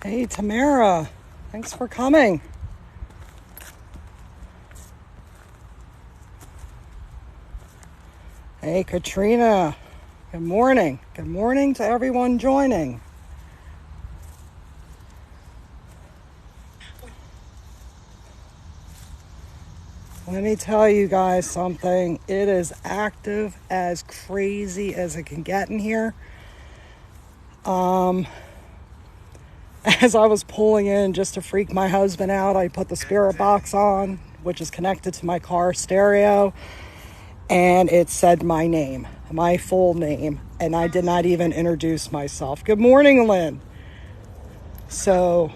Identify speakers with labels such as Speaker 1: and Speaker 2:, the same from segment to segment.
Speaker 1: Hey, Tamara. Thanks for coming. Hey, Katrina. Good morning. Good morning to everyone joining. Let me tell you guys something. It is active as crazy as it can get in here. As I was pulling in just to freak my husband out, I put the spirit box on, which is connected to my car stereo, and it said my name, my full name, and I did not even introduce myself. Good morning, Lynn. So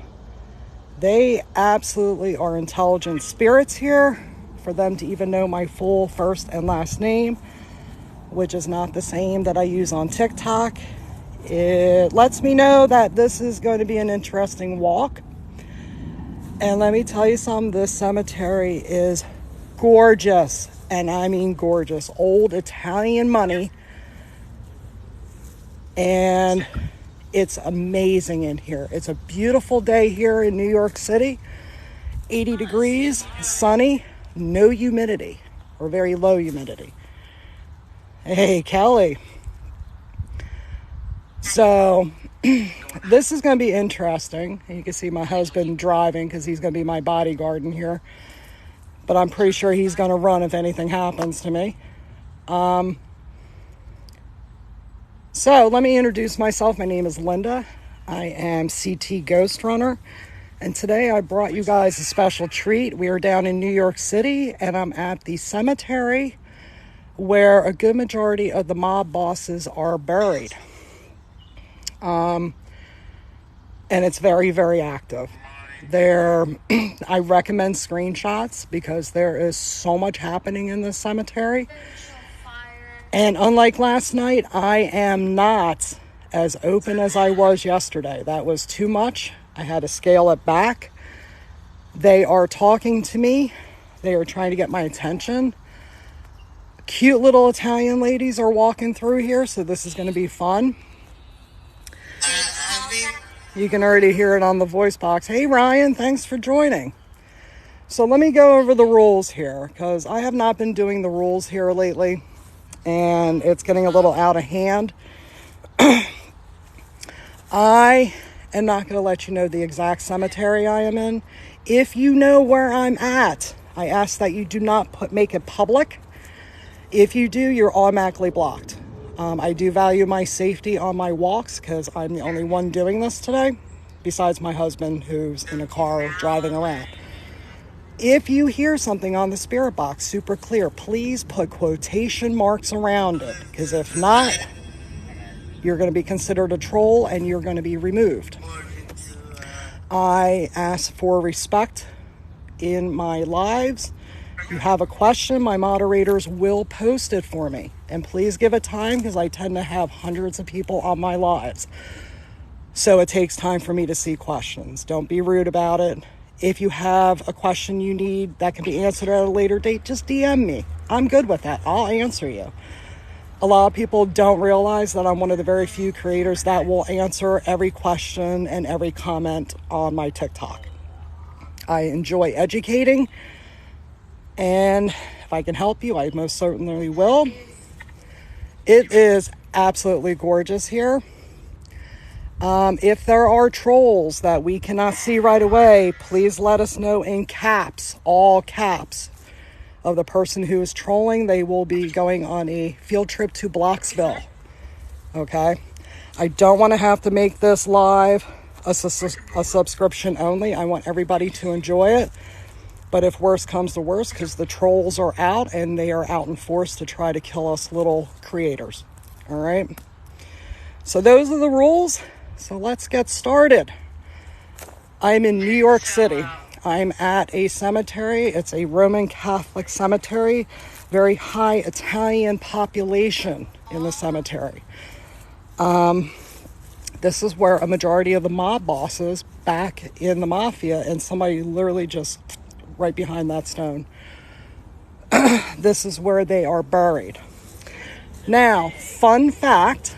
Speaker 1: they absolutely are intelligent spirits here. For them to even know my full first and last name, which is not the same that I use on TikTok, it lets me know that this is going to be an interesting walk. And let me tell you something, this cemetery is gorgeous, and I mean gorgeous. Old Italian money, and it's amazing in here. It's a beautiful day here in New York City. 80 degrees, sunny, no humidity, or very low humidity. Hey, Kelly. So this is going to be interesting. You can see my husband driving because he's going to be my bodyguard in here. But I'm pretty sure he's going to run if anything happens to me. So let me introduce myself. My name is Linda. I am CT Ghost Runner. And today I brought you guys a special treat. We are down in New York City, and I'm at the cemetery where a good majority of the mob bosses are buried. And it's very, very active. I recommend screenshots because there is so much happening in this cemetery. And unlike last night, I am not as open as I was yesterday. That was too much. I had to scale it back. They are talking to me. They are trying to get my attention. Cute little Italian ladies are walking through here, so this is going to be fun. You can already hear it on the voice box. Hey, Ryan, thanks for joining. So let me go over the rules here, because I have not been doing the rules here lately, and it's getting a little out of hand. I am not going to let you know the exact cemetery I am in. If you know where I'm at, I ask that you do not make it public. If you do, you're automatically blocked. I do value my safety on my walks because I'm the only one doing this today, besides my husband who's in a car driving around. If you hear something on the spirit box super clear, please put quotation marks around it, because if not, you're going to be considered a troll and you're going to be removed. I ask for respect in my lives. You have a question, my moderators will post it for me. And please give it time, because I tend to have hundreds of people on my lives. So it takes time for me to see questions. Don't be rude about it. If you have a question you need that can be answered at a later date, just DM me. I'm good with that. I'll answer you. A lot of people don't realize that I'm one of the very few creators that will answer every question and every comment on my TikTok. I enjoy educating, and if I can help you, I most certainly will. It is absolutely gorgeous here. If there are trolls that we cannot see right away, please let us know in caps, all caps, of the person who is trolling. They will be going on a field trip to Blocksville. Okay? I don't want to have to make this live a subscription only. I want everybody to enjoy it. But if worse comes to worse, because the trolls are out and they are out in force to try to kill us little creators. All right? So those are the rules. So let's get started. I'm in New York City. I'm at a cemetery. It's a Roman Catholic cemetery. Very high Italian population in the cemetery. This is where a majority of the mob bosses back in the Mafia, and somebody literally just right behind that stone. this is where they are buried. Now, fun fact,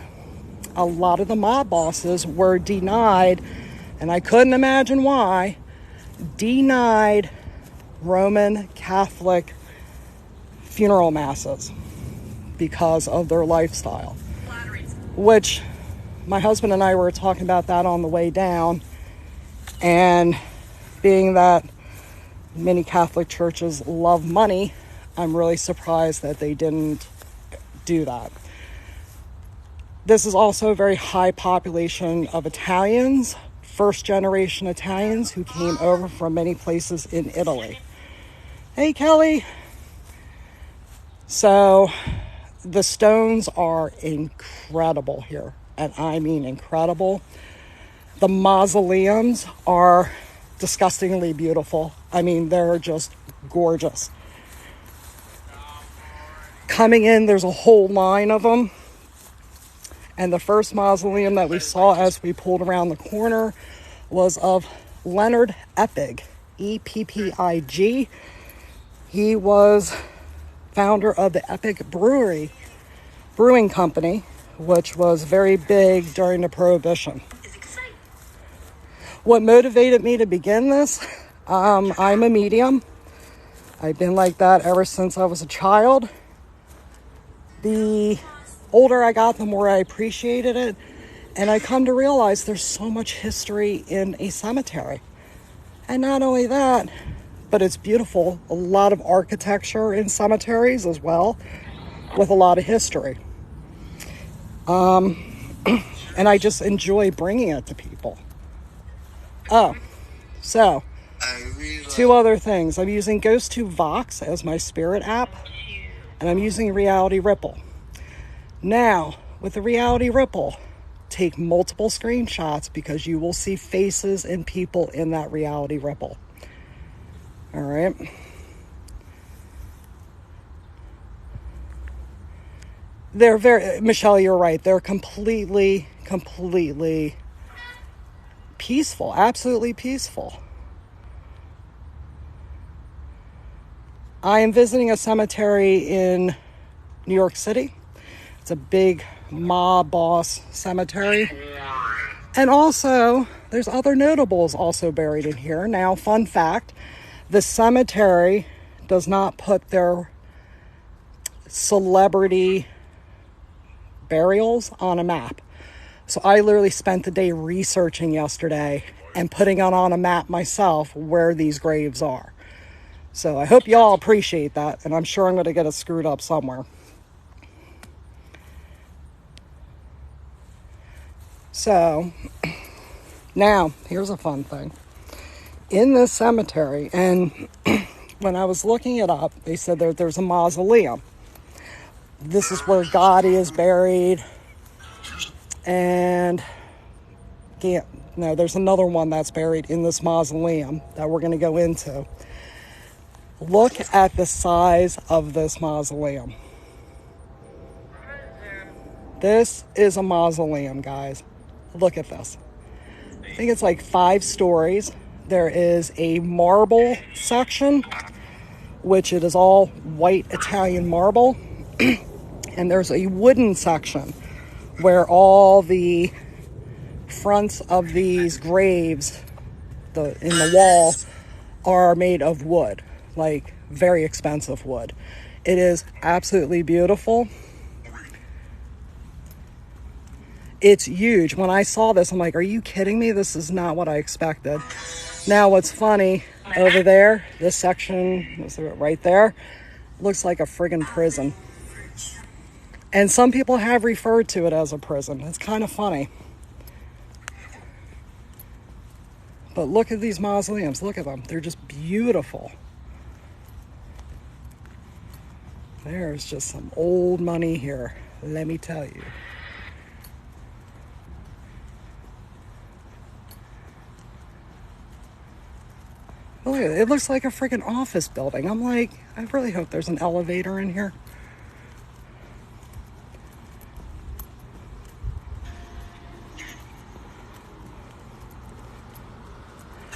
Speaker 1: a lot of the mob bosses were denied, and I couldn't imagine why, denied Roman Catholic funeral masses because of their lifestyle. Which my husband and I were talking about that on the way down, and being that many Catholic churches love money, I'm really surprised that they didn't do that. This is also a very high population of Italians, first generation Italians who came over from many places in Italy. Hey, Kelly. So the stones are incredible here, and I mean incredible. The mausoleums are disgustingly beautiful. I mean, they're just gorgeous. Coming in, there's a whole line of them. And the first mausoleum that we saw as we pulled around the corner was of Leonard Eppig, Eppig. He was founder of the Eppig Brewing Company, which was very big during the Prohibition. What motivated me to begin this? I'm a medium. I've been like that ever since I was a child. The older I got, the more I appreciated it. And I come to realize there's so much history in a cemetery. And not only that, but it's beautiful. A lot of architecture in cemeteries as well, with a lot of history. And I just enjoy bringing it to people. Oh, so 2 other things. I'm using GhostTube Vox as my spirit app, and I'm using Reality Ripple. Now, with the Reality Ripple, take multiple screenshots because you will see faces and people in that Reality Ripple. All right. They're Michelle, you're right. They're completely peaceful, absolutely peaceful. I am visiting a cemetery in New York City. It's a big mob boss cemetery. And also, there's other notables also buried in here. Now, fun fact, the cemetery does not put their celebrity burials on a map. So I literally spent the day researching yesterday and putting on a map myself where these graves are. So I hope y'all appreciate that, and I'm sure I'm going to get it screwed up somewhere. So now here's a fun thing. In this cemetery, and when I was looking it up, they said that there's a mausoleum. This is where Gotti is buried. And there's another one that's buried in this mausoleum that we're going to go into. Look at the size of this mausoleum. This is a mausoleum, guys. Look at this. I think it's like 5 stories. There is a marble section, which it is all white Italian marble. And there's a wooden section where all the fronts of these graves in the wall are made of wood, like very expensive wood. It is absolutely beautiful. It's huge. When I saw this, I'm like, are you kidding me? This is not what I expected. Now, what's funny, over there, this section, right there, looks like a friggin' prison. And some people have referred to it as a prison. It's kind of funny. But look at these mausoleums. Look at them. They're just beautiful. There's just some old money here, let me tell you. Look at it. It looks like a freaking office building. I'm like, I really hope there's an elevator in here.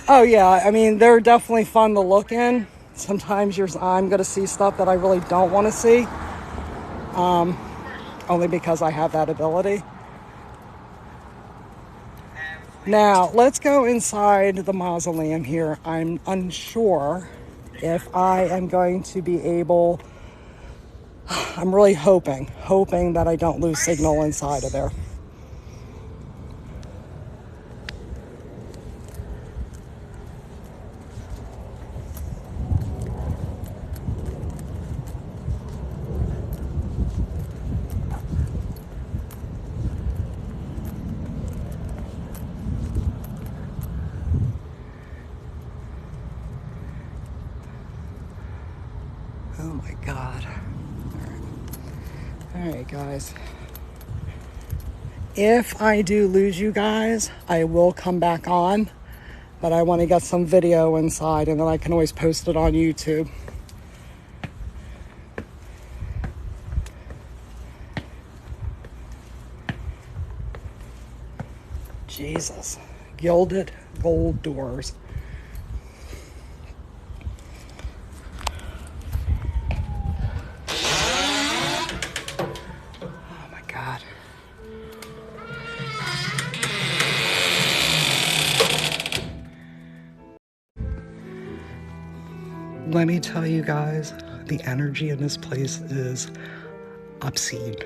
Speaker 1: Oh yeah, I mean, they're definitely fun to look in. Sometimes I'm going to see stuff that I really don't want to see, only because I have that ability. Now, let's go inside the mausoleum here. I'm unsure if I am going to be able... I'm really hoping that I don't lose signal inside of there. Oh my God. All right, guys. If I do lose you guys, I will come back on, but I want to get some video inside, and then I can always post it on YouTube. Jesus. Gilded gold doors. Oh my God. Let me tell you guys, the energy in this place is obscene.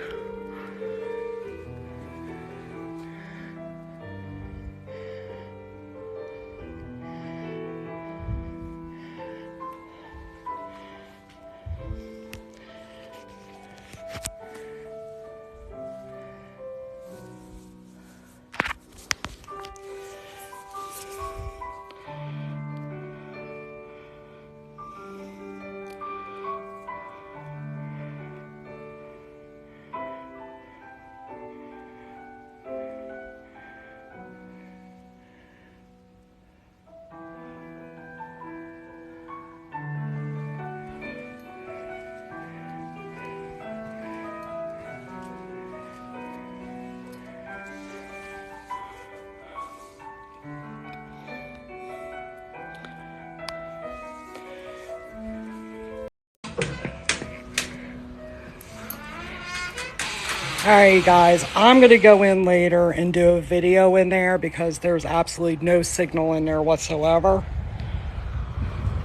Speaker 1: Alright guys, I'm going to go in later and do a video in there because there's absolutely no signal in there whatsoever.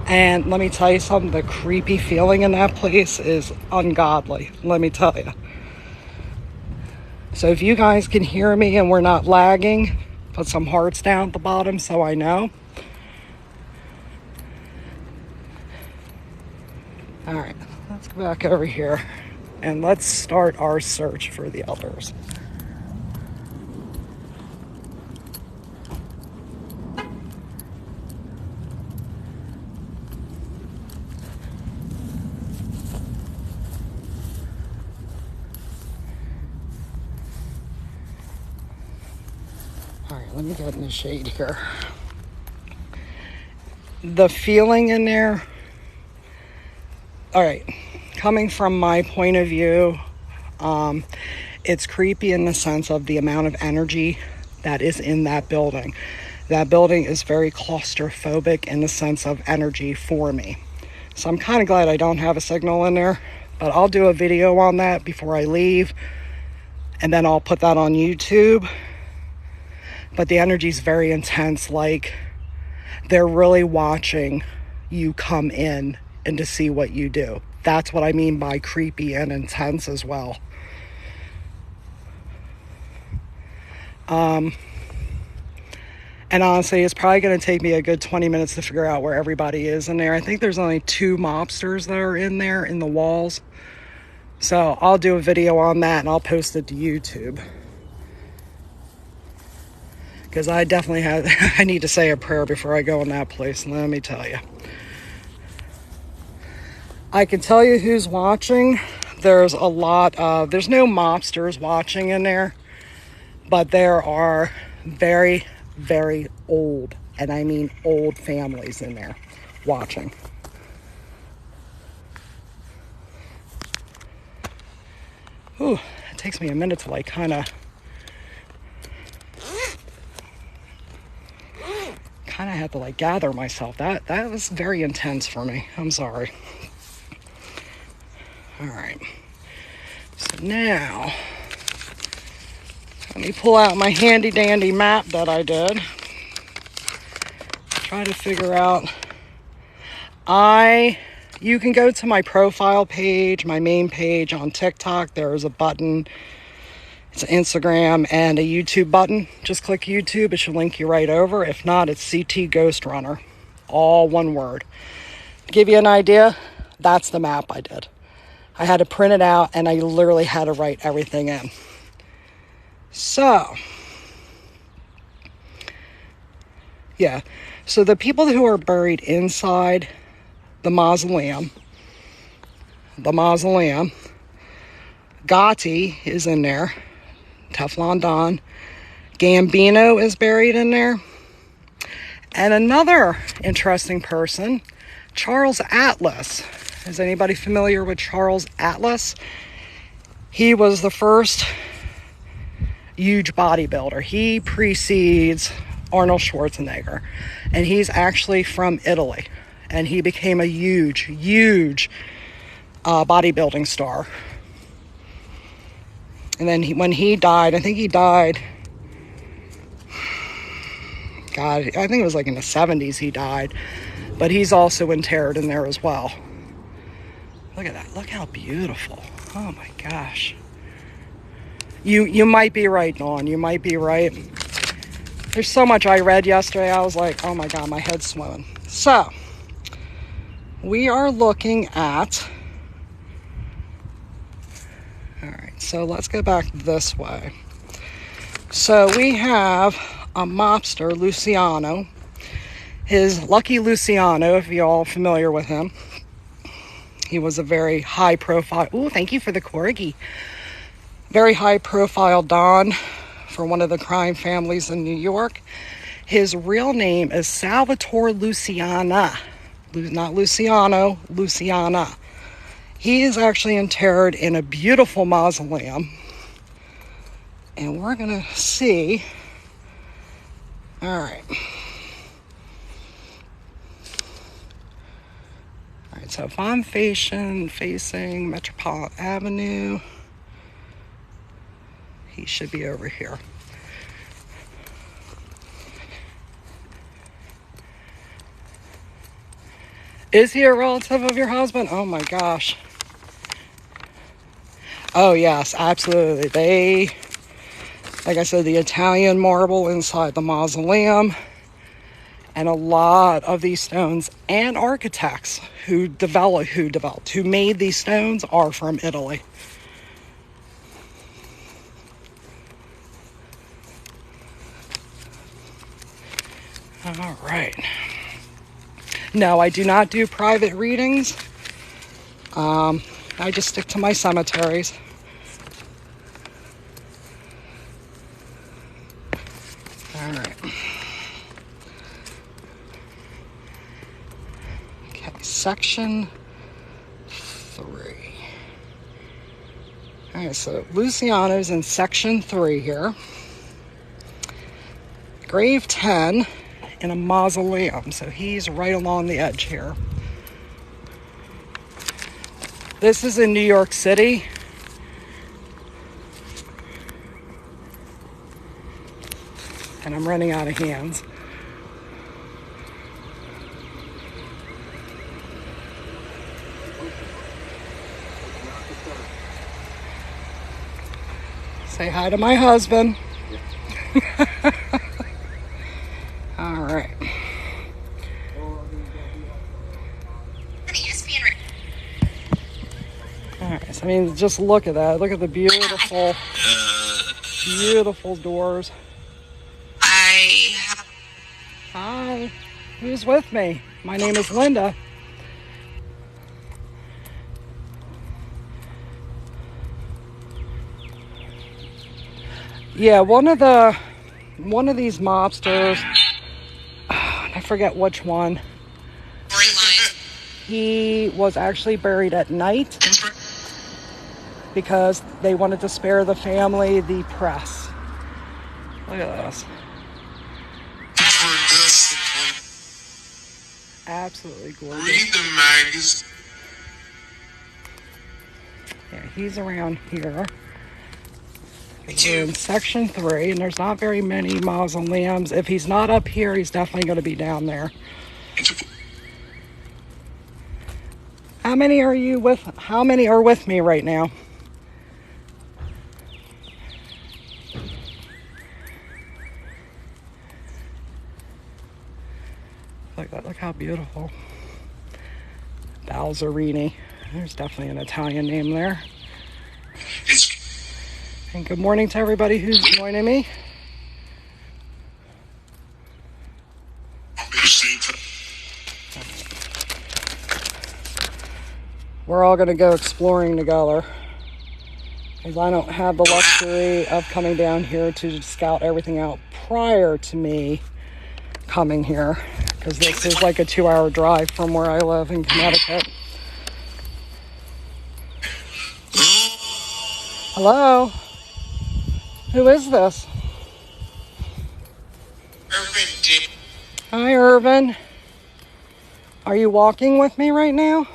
Speaker 1: And let me tell you something, the creepy feeling in that place is ungodly, let me tell you. So if you guys can hear me and we're not lagging, put some hearts down at the bottom so I know. Alright, let's go back over here and let's start our search for the others. All right, let me get in the shade here. The feeling in there, all right, coming from my point of view, it's creepy in the sense of the amount of energy that is in that building. That building is very claustrophobic in the sense of energy for me. So I'm kind of glad I don't have a signal in there, but I'll do a video on that before I leave, and then I'll put that on YouTube. But the energy is very intense, like they're really watching you come in and to see what you do. That's what I mean by creepy and intense as well. And honestly, it's probably going to take me a good 20 minutes to figure out where everybody is in there. I think there's only 2 mobsters that are in there in the walls. So I'll do a video on that and I'll post it to YouTube. Because I definitely I need to say a prayer before I go in that place, let me tell you. I can tell you who's watching. There's a lot of, there's no mobsters watching in there, but there are very, very old, and I mean old families in there watching. Ooh, it takes me a minute to like kind kind of had to like gather myself. That was very intense for me. I'm sorry. All right. So now, let me pull out my handy dandy map that I did. Try to figure out. You can go to my profile page, my main page on TikTok. There is a button. It's an Instagram and a YouTube button. Just click YouTube. It should link you right over. If not, it's CT Ghost Runner. All one word. To give you an idea, that's the map I did. I had to print it out and I literally had to write everything in. So, yeah. So the people who are buried inside the mausoleum, Gotti is in there. Teflon Don. Gambino is buried in there. And another interesting person, Charles Atlas. Is anybody familiar with Charles Atlas? He was the first huge bodybuilder. He precedes Arnold Schwarzenegger. And he's actually from Italy. And he became a huge bodybuilding star. And then when he died, I think he died, God, I think it was like in the 70s he died. But he's also interred in there as well. Look at that. Look how beautiful. Oh my gosh. You might be right, Dawn. You might be right. There's so much I read yesterday. I was like, oh my God, my head's swimming. So, we are looking at... All right, so let's go back this way. So we have a mobster, Luciano. His Lucky Luciano, if you're all familiar with him. He was a very high profile... Ooh, thank you for the corgi. Very high profile Don for one of the crime families in New York. His real name is Salvatore Luciana. Not Luciano, Luciana. He is actually interred in a beautiful mausoleum. And we're going to see. All right. All right, so if I'm facing Metropolitan Avenue, he should be over here. Is he a relative of your husband? Oh my gosh. Oh yes, absolutely. They, like I said, the Italian marble inside the mausoleum, and a lot of these stones and architects who made these stones are from Italy. All right. No, I do not do private readings. I just stick to my cemeteries. All right. Okay, section 3. All right, so Luciano's in section 3 here. Grave 10 in a mausoleum, so he's right along the edge here. This is in New York City. And I'm running out of hands. Say hi to my husband. All right. All right, so I mean, just look at that. Look at the beautiful doors. Hi. Who's with me? My name is Linda. Yeah, one of these mobsters, I forget which one. He was actually buried at night because they wanted to spare the family the press. Look at this. Absolutely gorgeous.
Speaker 2: Read the magazine.
Speaker 1: Yeah, he's around here. We're in section 3, and there's not very many mausoleums. If he's not up here, he's definitely going to be down there. How many are you with? How many are with me right now? Look, look how beautiful. Balzerini. There's definitely an Italian name there. And good morning to everybody who's joining me. We're all going to go exploring together, because I don't have the luxury of coming down here to scout everything out prior to me coming here, because this is like a 2-hour drive from where I live in Connecticut. Hello? Who is this? Hi, Irvin. Are you walking with me right now?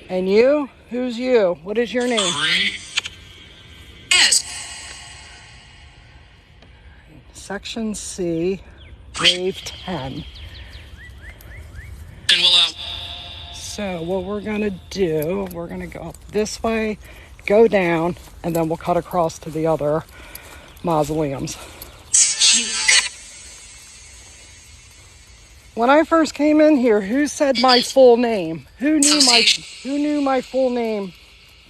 Speaker 1: And you? Who's you? What is your name?
Speaker 2: Yes.
Speaker 1: Section C, grave 10.
Speaker 2: And we'll
Speaker 1: So what we're going to do, we're going to go up this way, go down, and then we'll cut across to the other mausoleums. When I first came in here, who said my full name? Who knew my full name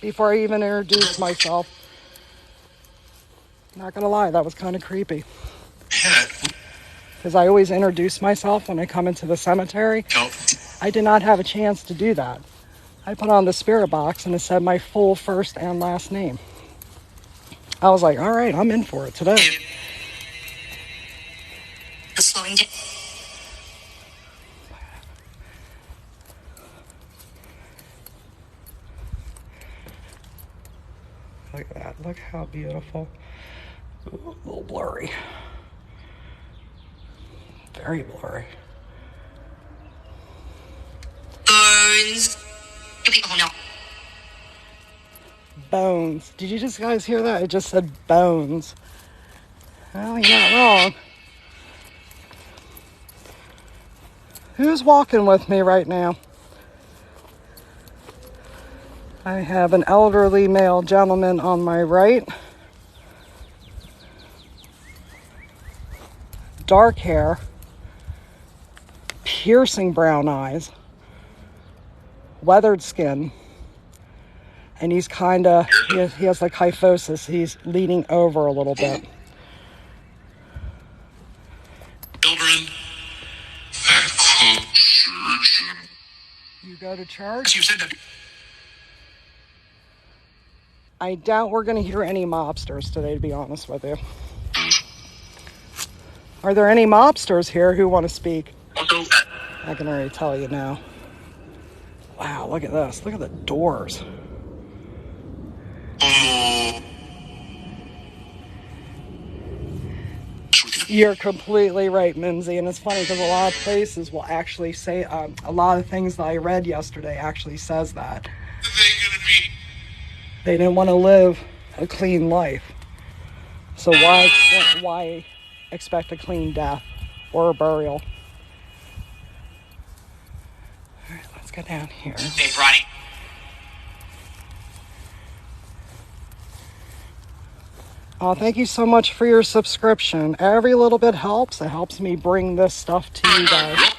Speaker 1: before I even introduced myself? Not gonna lie, that was kind of creepy. Because I always introduce myself when I come into the cemetery. I did not have a chance to do that. I put on the spirit box and it said my full first and last name. I was like, all right, I'm in for it today. Look at that. Look how beautiful. Ooh, a little blurry. Very blurry.
Speaker 2: Bones. Oh no.
Speaker 1: Bones. Did you just guys hear that? It just said bones. Well, you're not wrong. Who's walking with me right now? I have an elderly male gentleman on my right. Dark hair. Piercing brown eyes. Weathered skin. And he's kind of, he has like kyphosis. He's leaning over a little bit.
Speaker 2: Children.
Speaker 1: You go to church?
Speaker 2: You said that.
Speaker 1: I doubt we're going to hear any mobsters today, to be honest with you. Are there any mobsters here who want to speak? I can already tell you now. Wow, look at this. Look at the doors. You're completely right, Mimsy. And it's funny because a lot of places will actually say, a lot of things that I read yesterday actually says that. They didn't want to live a clean life. So why expect a clean death or a burial? All right, let's go down here.
Speaker 2: Hey, Bronny.
Speaker 1: Oh, thank you so much for your subscription. Every little bit helps. It helps me bring this stuff to you guys.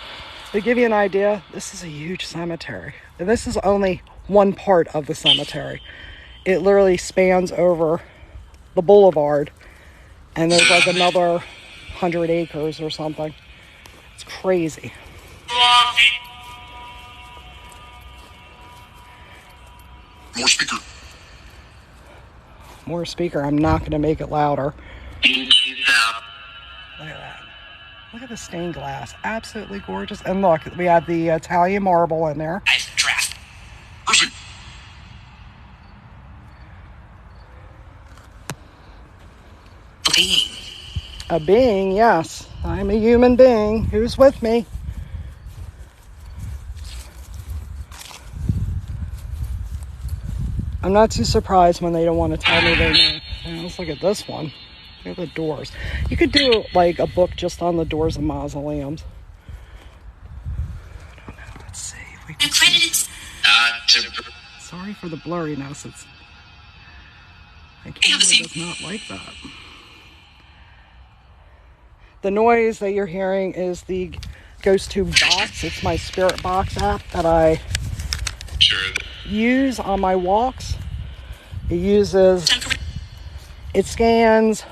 Speaker 1: To give you an idea, this is a huge cemetery. And this is only one part of the cemetery. It literally spans over the boulevard. And there's like another 100 acres or something. It's crazy.
Speaker 2: More speaker.
Speaker 1: More speaker. I'm not going to make it louder. Look at that. Look at the stained glass. Absolutely gorgeous. And look, we have the Italian marble in there.
Speaker 2: Nice draft. Percy. being.
Speaker 1: A being, yes. I'm a human being. Who's with me? I'm not too surprised when they don't want to tell me they know. Now, let's look at this one. Look at the doors. You could do like a book just on the doors of mausoleums. I don't know. Let's see if we can see. Sorry for the blurriness. My camera does not like that. The noise that you're hearing is the Ghost Tube box. It's my Spirit Box app that I use on my walks. It scans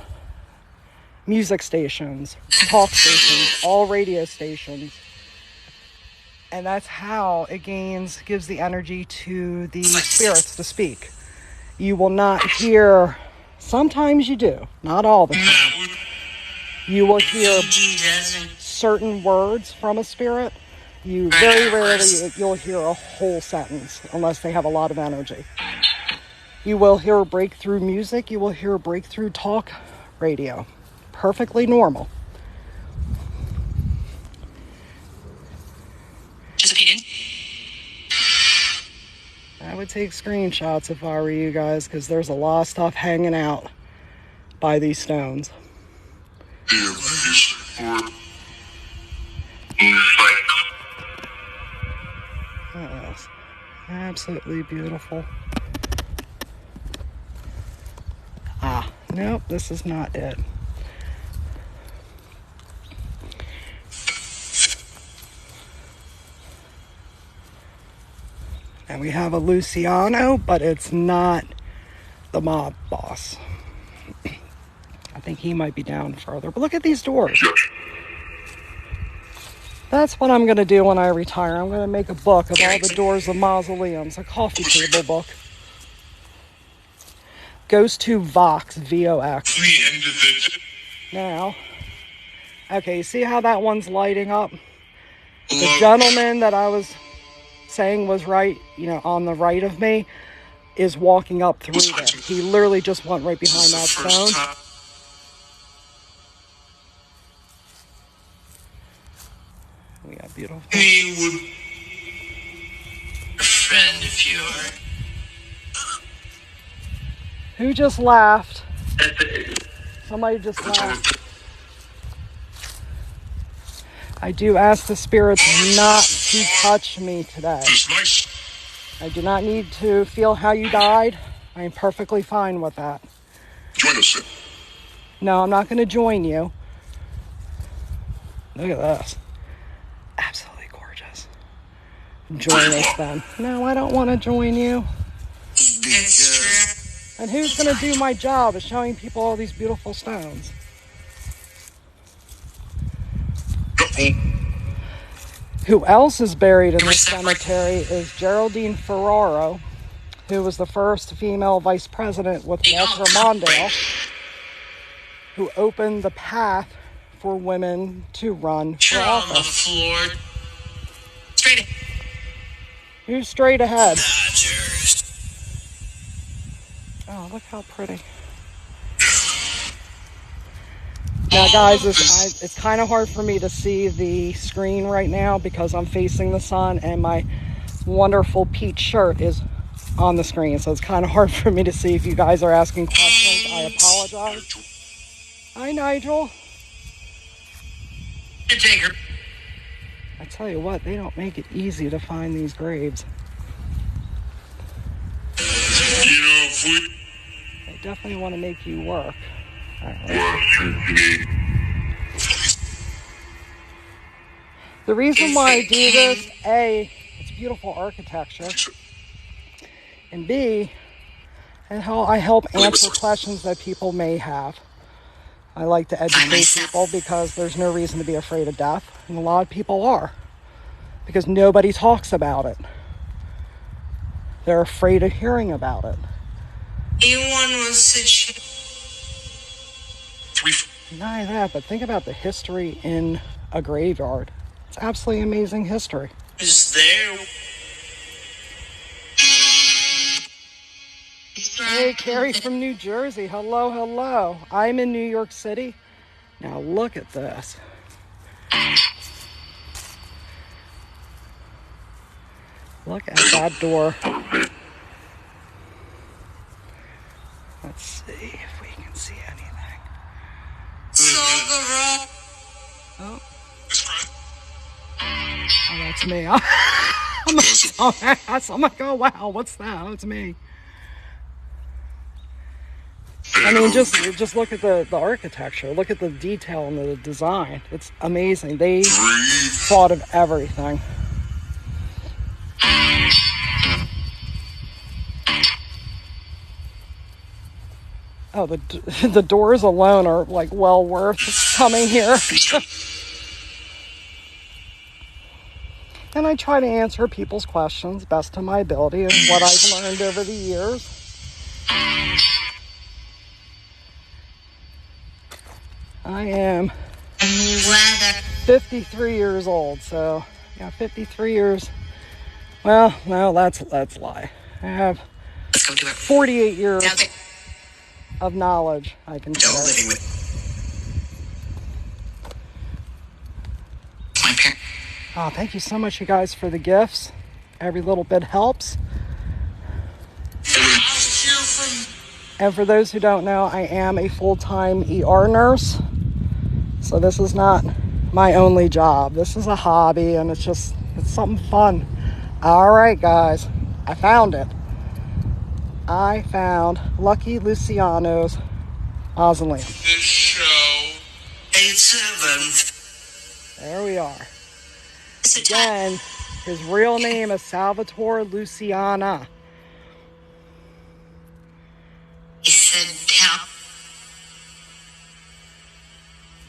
Speaker 1: music stations, talk stations, all radio stations. And that's how it gives the energy to the spirits to speak. You will not hear, sometimes you do, not all the time. You will hear certain words from a spirit. You very rarely, you'll hear a whole sentence unless they have a lot of energy. You will hear breakthrough music. You will hear breakthrough talk radio. Perfectly normal. I would take screenshots if I were you guys, because there's a lot of stuff hanging out by these stones. Yes. Absolutely beautiful. Ah, nope, this is not it. And we have a Luciano, but it's not the mob boss. I think he might be down further. But look at these doors. That's what I'm going to do when I retire. I'm going to make a book of all the doors of mausoleums, a coffee table book. Goes to Vox, V-O-X. Now, okay, see how that one's lighting up? The gentleman that I was saying was right, on the right of me, is walking up through there. He literally just went right behind that stone. We got beautiful.
Speaker 2: He would a friend if you were.
Speaker 1: Who just laughed? Somebody just laughed. I do ask the spirits not to touch me today. I do not need to feel how you died. I am perfectly fine with that.
Speaker 2: Join us.
Speaker 1: No, I'm not going to join you. Look at this. Absolutely gorgeous. Join us then. No, I don't want to join you. And who's going to do my job of showing people all these beautiful stones? Who else is buried in this cemetery is Geraldine Ferraro, who was the first female vice president with Walter Mondale, who opened the path for women to run for office. Who's straight ahead? Oh, look how pretty. Now, guys, it's kind of hard for me to see the screen right now because I'm facing the sun and my wonderful peach shirt is on the screen. So it's kind of hard for me to see if you guys are asking questions. I apologize. Hi, Nigel. I tell you what, they don't make it easy to find these graves. They definitely want to make you work. The reason why I do this, A, it's beautiful architecture, and B, and how I help answer questions that people may have. I like to educate people because there's no reason to be afraid of death, and a lot of people are, because nobody talks about it. They're afraid of hearing about it. Deny that, but think about the history in a graveyard. It's absolutely amazing history.
Speaker 2: Is there?
Speaker 1: Hey, Carrie from New Jersey. Hello, hello. I'm in New York City. Now look at this. Look at that door. Let's see if we can see anything. Oh, that's me. I'm a dumbass. I'm like, oh wow, what's that? Oh, it's me. I mean, just look at the architecture. Look at the detail and the design. It's amazing. They thought of everything. Oh, the doors alone are like well worth coming here. And I try to answer people's questions best to my ability and what I've learned over the years. I am 53 years old, so yeah, 53 years. Well, no, that's a lie. I have 48 years of knowledge, I can say. Oh, thank you so much, you guys, for the gifts. Every little bit helps. And for those who don't know, I am a full-time ER nurse. So this is not my only job. This is a hobby, and it's something fun. All right, guys, I found it. I found Lucky Luciano's mausoleum.
Speaker 2: This show, 8/7.
Speaker 1: There we are. Again, his real name is Salvatore Luciana.
Speaker 2: He said, "Tell."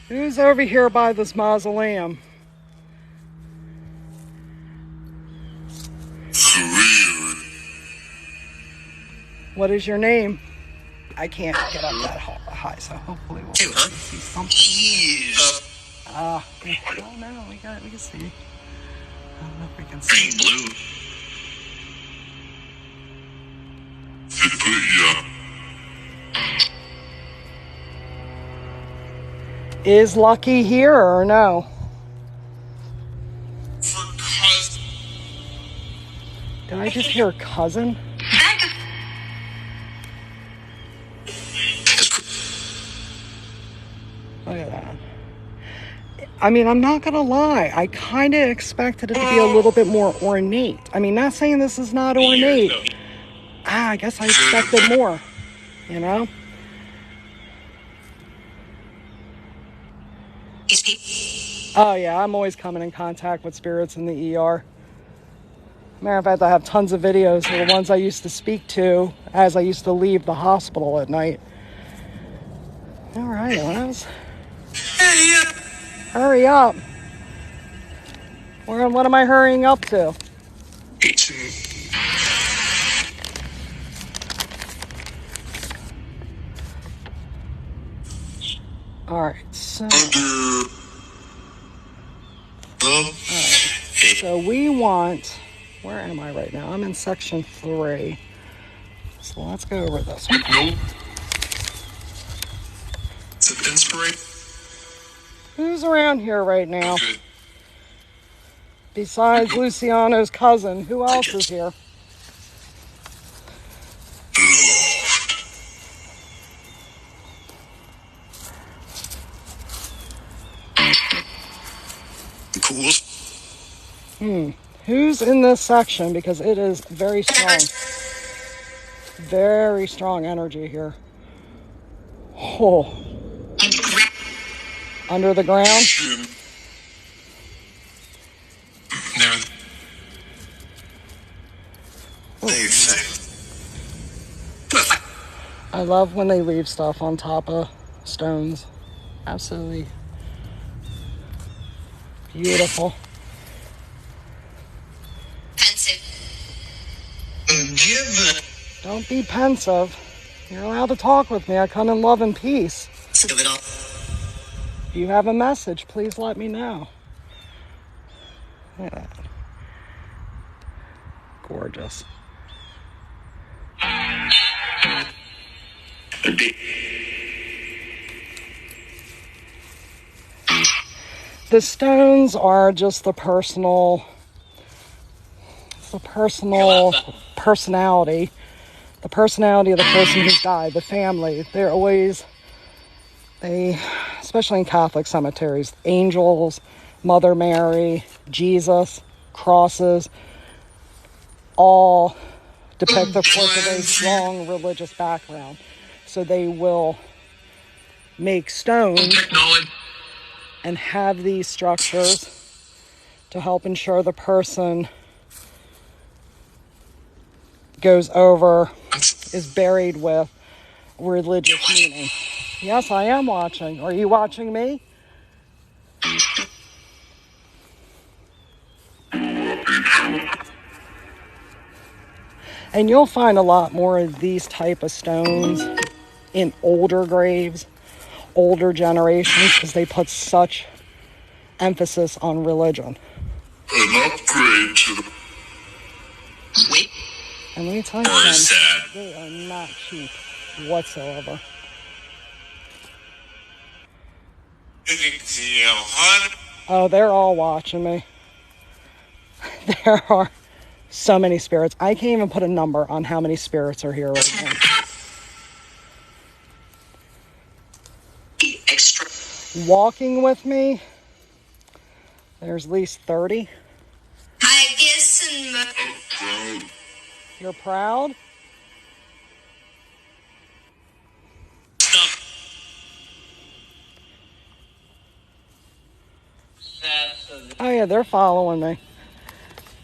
Speaker 1: Who's over here by this mausoleum? What is your name? I can't get up that high, so hopefully we'll see something. Oh no, we can see. I don't know if we can see.
Speaker 2: Blue.
Speaker 1: Is Lucky here or no? Did I just hear cousin? Look at that. I mean, I'm not gonna lie. I kind of expected it to be a little bit more ornate. I mean, not saying this is not ornate. I guess I expected more, you know? Oh yeah, I'm always coming in contact with spirits in the ER. Matter of fact, I have tons of videos of the ones I used to speak to as I used to leave the hospital at night. All right, Les. Hurry up. What am I hurrying up to? All right, so we want, where am I right now? I'm in section 3. So let's go over this one.
Speaker 2: It's an inspiration.
Speaker 1: Who's around here right now? Besides Luciano's cousin, who else is here? Who's in this section? Because it is very strong. Very strong energy here. Oh. Under the ground? I love when they leave stuff on top of stones. Absolutely beautiful. Don't be pensive. You're allowed to talk with me. I come in love and peace. If you have a message, please let me know. Look at that. Gorgeous. The stones are just the personality, the personality of the person who's died, the family. They're always, especially in Catholic cemeteries, angels, Mother Mary, Jesus, crosses, all depict, of course, a very strong religious background. So they will make stones and have these structures to help ensure the person is buried with religious meaning. Yes, I am watching. Are you watching me? And you'll find a lot more of these type of stones in older graves, older generations, because they put such emphasis on religion.
Speaker 2: An upgrade to the... Wait.
Speaker 1: And let me tell you something, they are not cheap whatsoever. Oh, they're all watching me. There are so many spirits. I can't even put a number on how many spirits are here right now.
Speaker 2: Extra.
Speaker 1: Walking with me, there's at least 30. You're proud? Oh yeah, they're following me.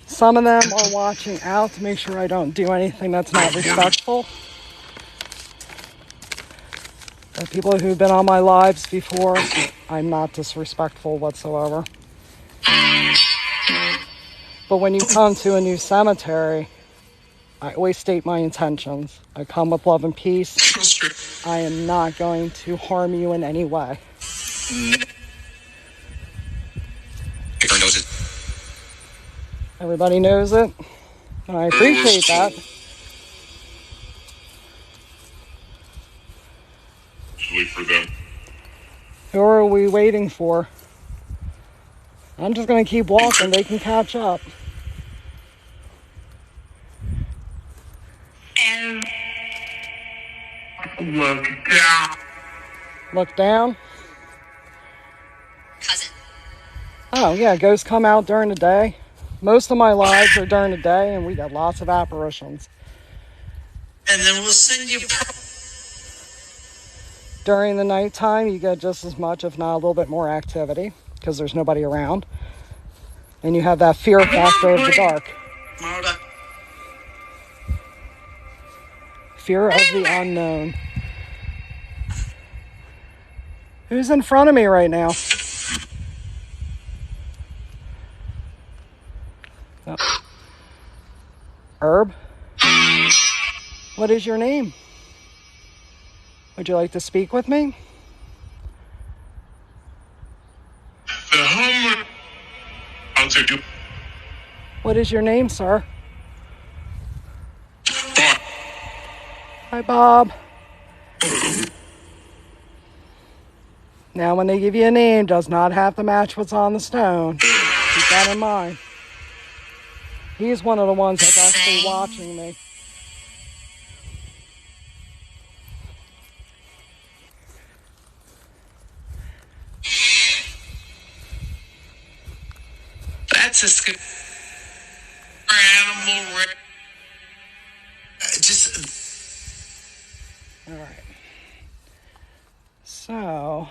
Speaker 1: Some of them are watching out to make sure I don't do anything that's not respectful. The people who've been on my lives before, I'm not disrespectful whatsoever. But when you come to a new cemetery, I always state my intentions. I come with love and peace. I am not going to harm you in any way. Everybody knows it, and I appreciate that.
Speaker 2: Wait for them.
Speaker 1: Who are we waiting for? I'm just going to keep walking. They can catch up.
Speaker 2: Look down.
Speaker 1: Look down?
Speaker 3: Cousin.
Speaker 1: Oh, yeah, ghosts come out during the day. Most of my lives are during the day, and we got lots of apparitions.
Speaker 2: And then we'll send you...
Speaker 1: During the nighttime, you get just as much, if not a little bit more activity, because there's nobody around. And you have that fear factor of the dark. Fear of the unknown. Who's in front of me right now? Oh. Herb? What is your name? Would you like to speak with me?
Speaker 2: I'll take you.
Speaker 1: What is your name, sir? Hi, Bob. Now, when they give you a name, does not have to match what's on the stone. Keep that in mind. He's one of the ones that's actually watching me.
Speaker 2: That's a scoop. Animal.
Speaker 1: All right. So,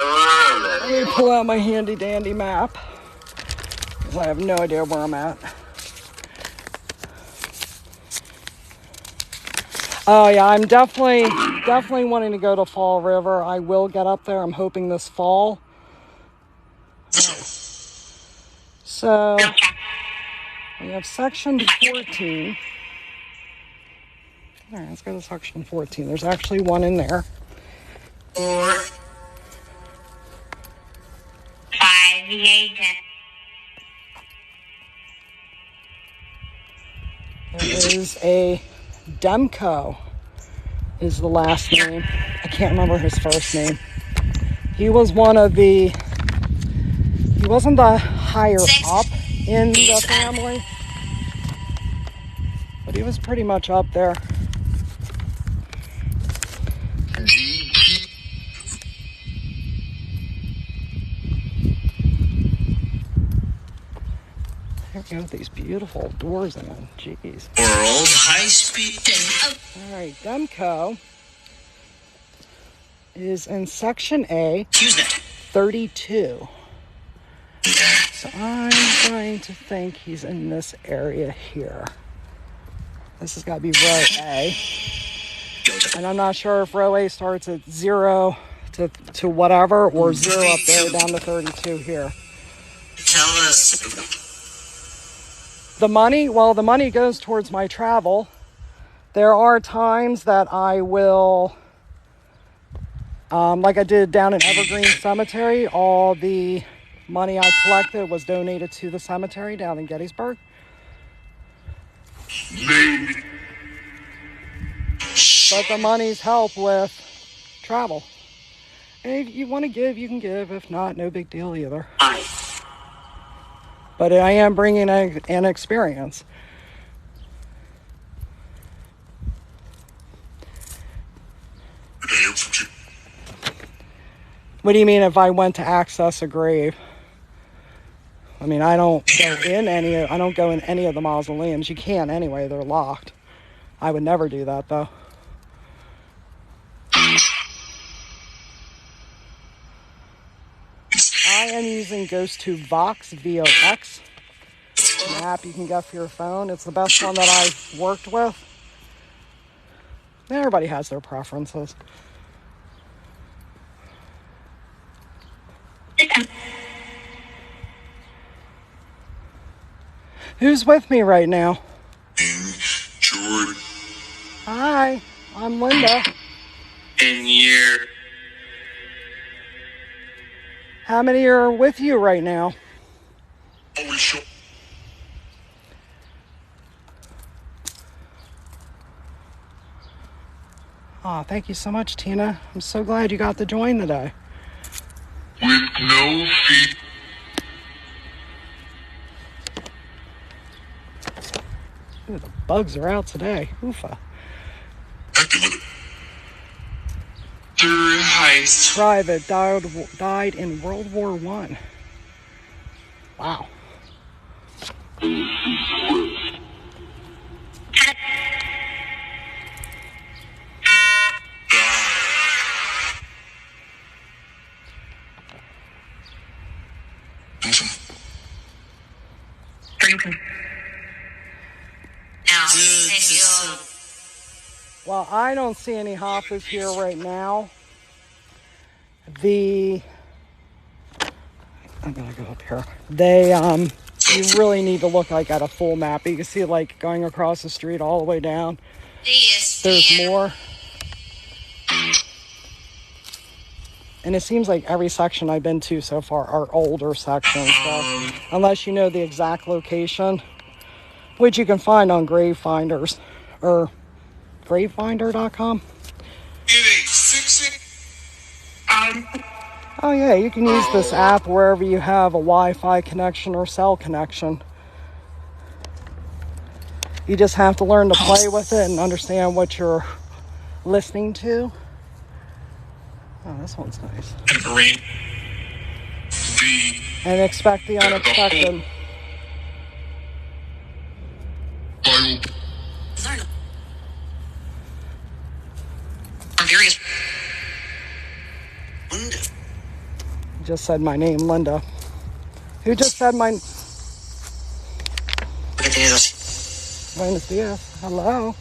Speaker 1: let me pull out my handy dandy map, because I have no idea where I'm at. Oh yeah, I'm definitely wanting to go to Fall River. I will get up there. I'm hoping this fall. So, we have section 14. All right, let's go to section 14. There's actually one in there.
Speaker 3: 4, 5, the agent.
Speaker 1: There is a Demco. is the last name. I can't remember his first name. He was one of the, he wasn't the higher up in the family, but he was pretty much up there. There we go, these beautiful doors in them. Jeez.
Speaker 2: World high speed.
Speaker 1: All right, Demco is in section A,
Speaker 2: HughesNet.
Speaker 1: 32. So I'm going to think he's in this area here. This has got to be row A. And I'm not sure if row A starts at 0 to whatever, or 0 up there down to 32 here.
Speaker 2: Tell us.
Speaker 1: The money, well, the money goes towards my travel. There are times that I will, like I did down in Evergreen Cemetery, all the money I collected was donated to the cemetery down in Gettysburg. But the money's help with travel. And if you want to give, you can give. If not, no big deal either. But I am bringing an experience. What do you mean if I went to access a grave? I mean, I don't go in any of the mausoleums. You can't anyway, they're locked. I would never do that though. I am using Ghost to Vox VOX. An app you can get for your phone. It's the best one that I've worked with. Everybody has their preferences. Who's with me right now?
Speaker 2: Jordan.
Speaker 1: Hi, I'm Linda.
Speaker 2: And you're.
Speaker 1: How many are with you right now? Oh, thank you so much, Tina. I'm so glad you got to join today.
Speaker 2: With no fee.
Speaker 1: Ooh, the bugs are out today. Oofa.
Speaker 2: Heist.
Speaker 1: Private died in World War I. Wow. Well, I don't see any hoppers here right now. I'm gonna go up here. You really need to look like at a full map. You can see like going across the street all the way down. There's more. And it seems like every section I've been to so far are older sections. So unless you know the exact location, which you can find on Grave Finders or gravefinder.com. Oh yeah, you can use this app wherever you have a Wi-Fi connection or cell connection. You just have to learn to play with it and understand what you're listening to. Oh, this one's nice. And expect the unexpected. Just said my name, Linda. Who just said my... Buenos dias. Hello.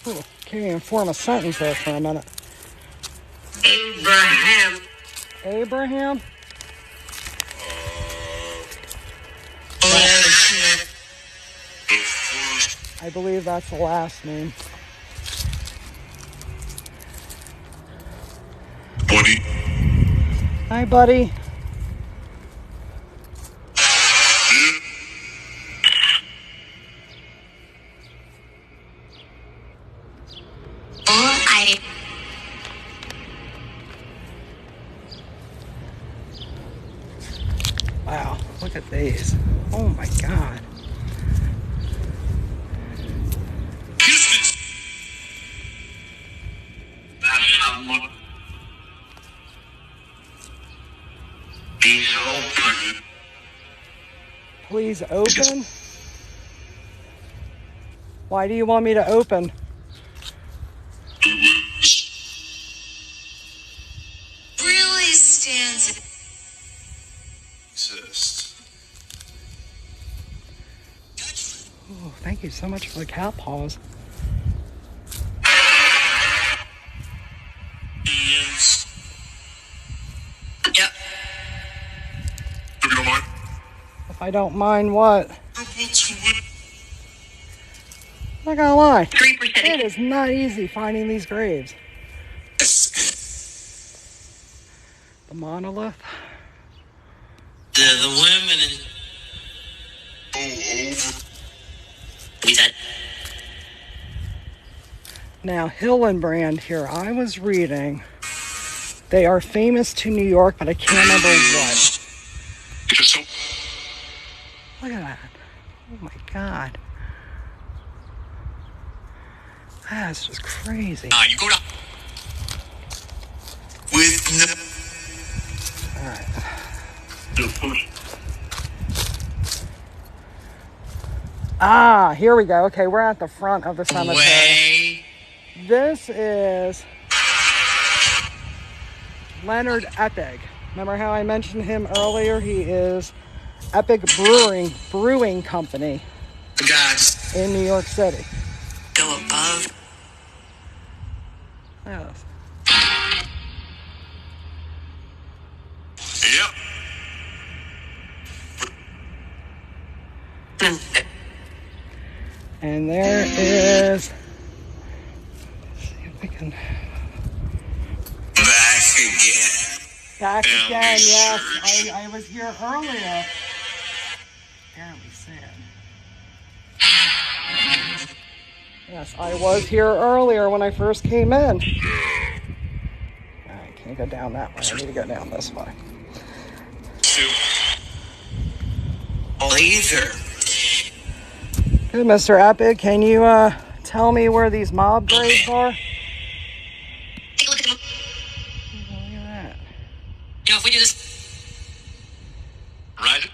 Speaker 1: Ooh, can't even form a sentence there for a minute.
Speaker 3: Abraham.
Speaker 1: Abraham? I believe that's the last name.
Speaker 2: Buddy.
Speaker 1: Hi, buddy.
Speaker 3: I
Speaker 1: Wow, look at these. Oh my God.
Speaker 2: These open.
Speaker 1: Please open. Why do you want me to open?
Speaker 3: really stands.
Speaker 2: Exist.
Speaker 1: Oh, thank you so much for the cat paws.
Speaker 2: Yes. Yep. If you don't mind.
Speaker 1: If I don't mind what?
Speaker 2: Able to win.
Speaker 1: I'm not gonna lie.
Speaker 3: 3%.
Speaker 1: It is not easy finding these graves. The monolith.
Speaker 2: The women and over. We said.
Speaker 1: Now, Hillenbrand here, I was reading. They are famous to New York, but I can't remember what.
Speaker 2: So,
Speaker 1: Look at that. Oh my God. That's just crazy.
Speaker 2: you go down. With no.
Speaker 1: All right. Ah, here we go. Okay, we're at the front of the cemetery.
Speaker 2: Way.
Speaker 1: This is Leonard Eppig. Remember how I mentioned him earlier? He is Epic Brewing Company
Speaker 2: Guys.
Speaker 1: in New York City.
Speaker 2: Go above.
Speaker 1: Yes.
Speaker 2: Yep.
Speaker 1: And there is. Let's see if we can.
Speaker 2: Back again.
Speaker 1: Back
Speaker 2: Yeah,
Speaker 1: again,
Speaker 2: we
Speaker 1: yes.
Speaker 2: sure-
Speaker 1: I was here earlier. Barely said. Yes, I was here earlier when I first came in. I can't go down that way. I need to go down this way.
Speaker 2: Laser.
Speaker 1: Good, Mr. Epic. Can you tell me where these mob graves are?
Speaker 3: Take a look at the.
Speaker 1: Look at that.
Speaker 3: You know, if we do this.
Speaker 2: Right?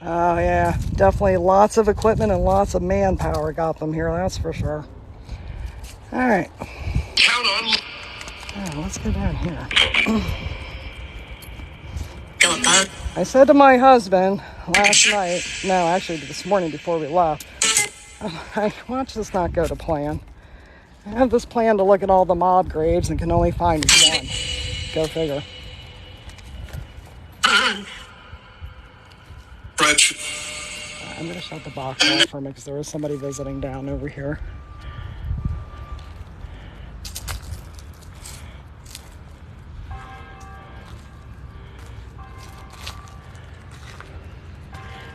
Speaker 1: Oh yeah, definitely lots of equipment and lots of manpower got them here, that's for sure. All right,
Speaker 2: Count on.
Speaker 1: let's go down here.
Speaker 3: Go above.
Speaker 1: I said to my husband last night, no, actually this morning before we left, watch this not go to plan. I have this plan to look at all the mob graves and can only find one. Go figure.
Speaker 2: French.
Speaker 1: I'm gonna shut the box off for me because there is somebody visiting down over here.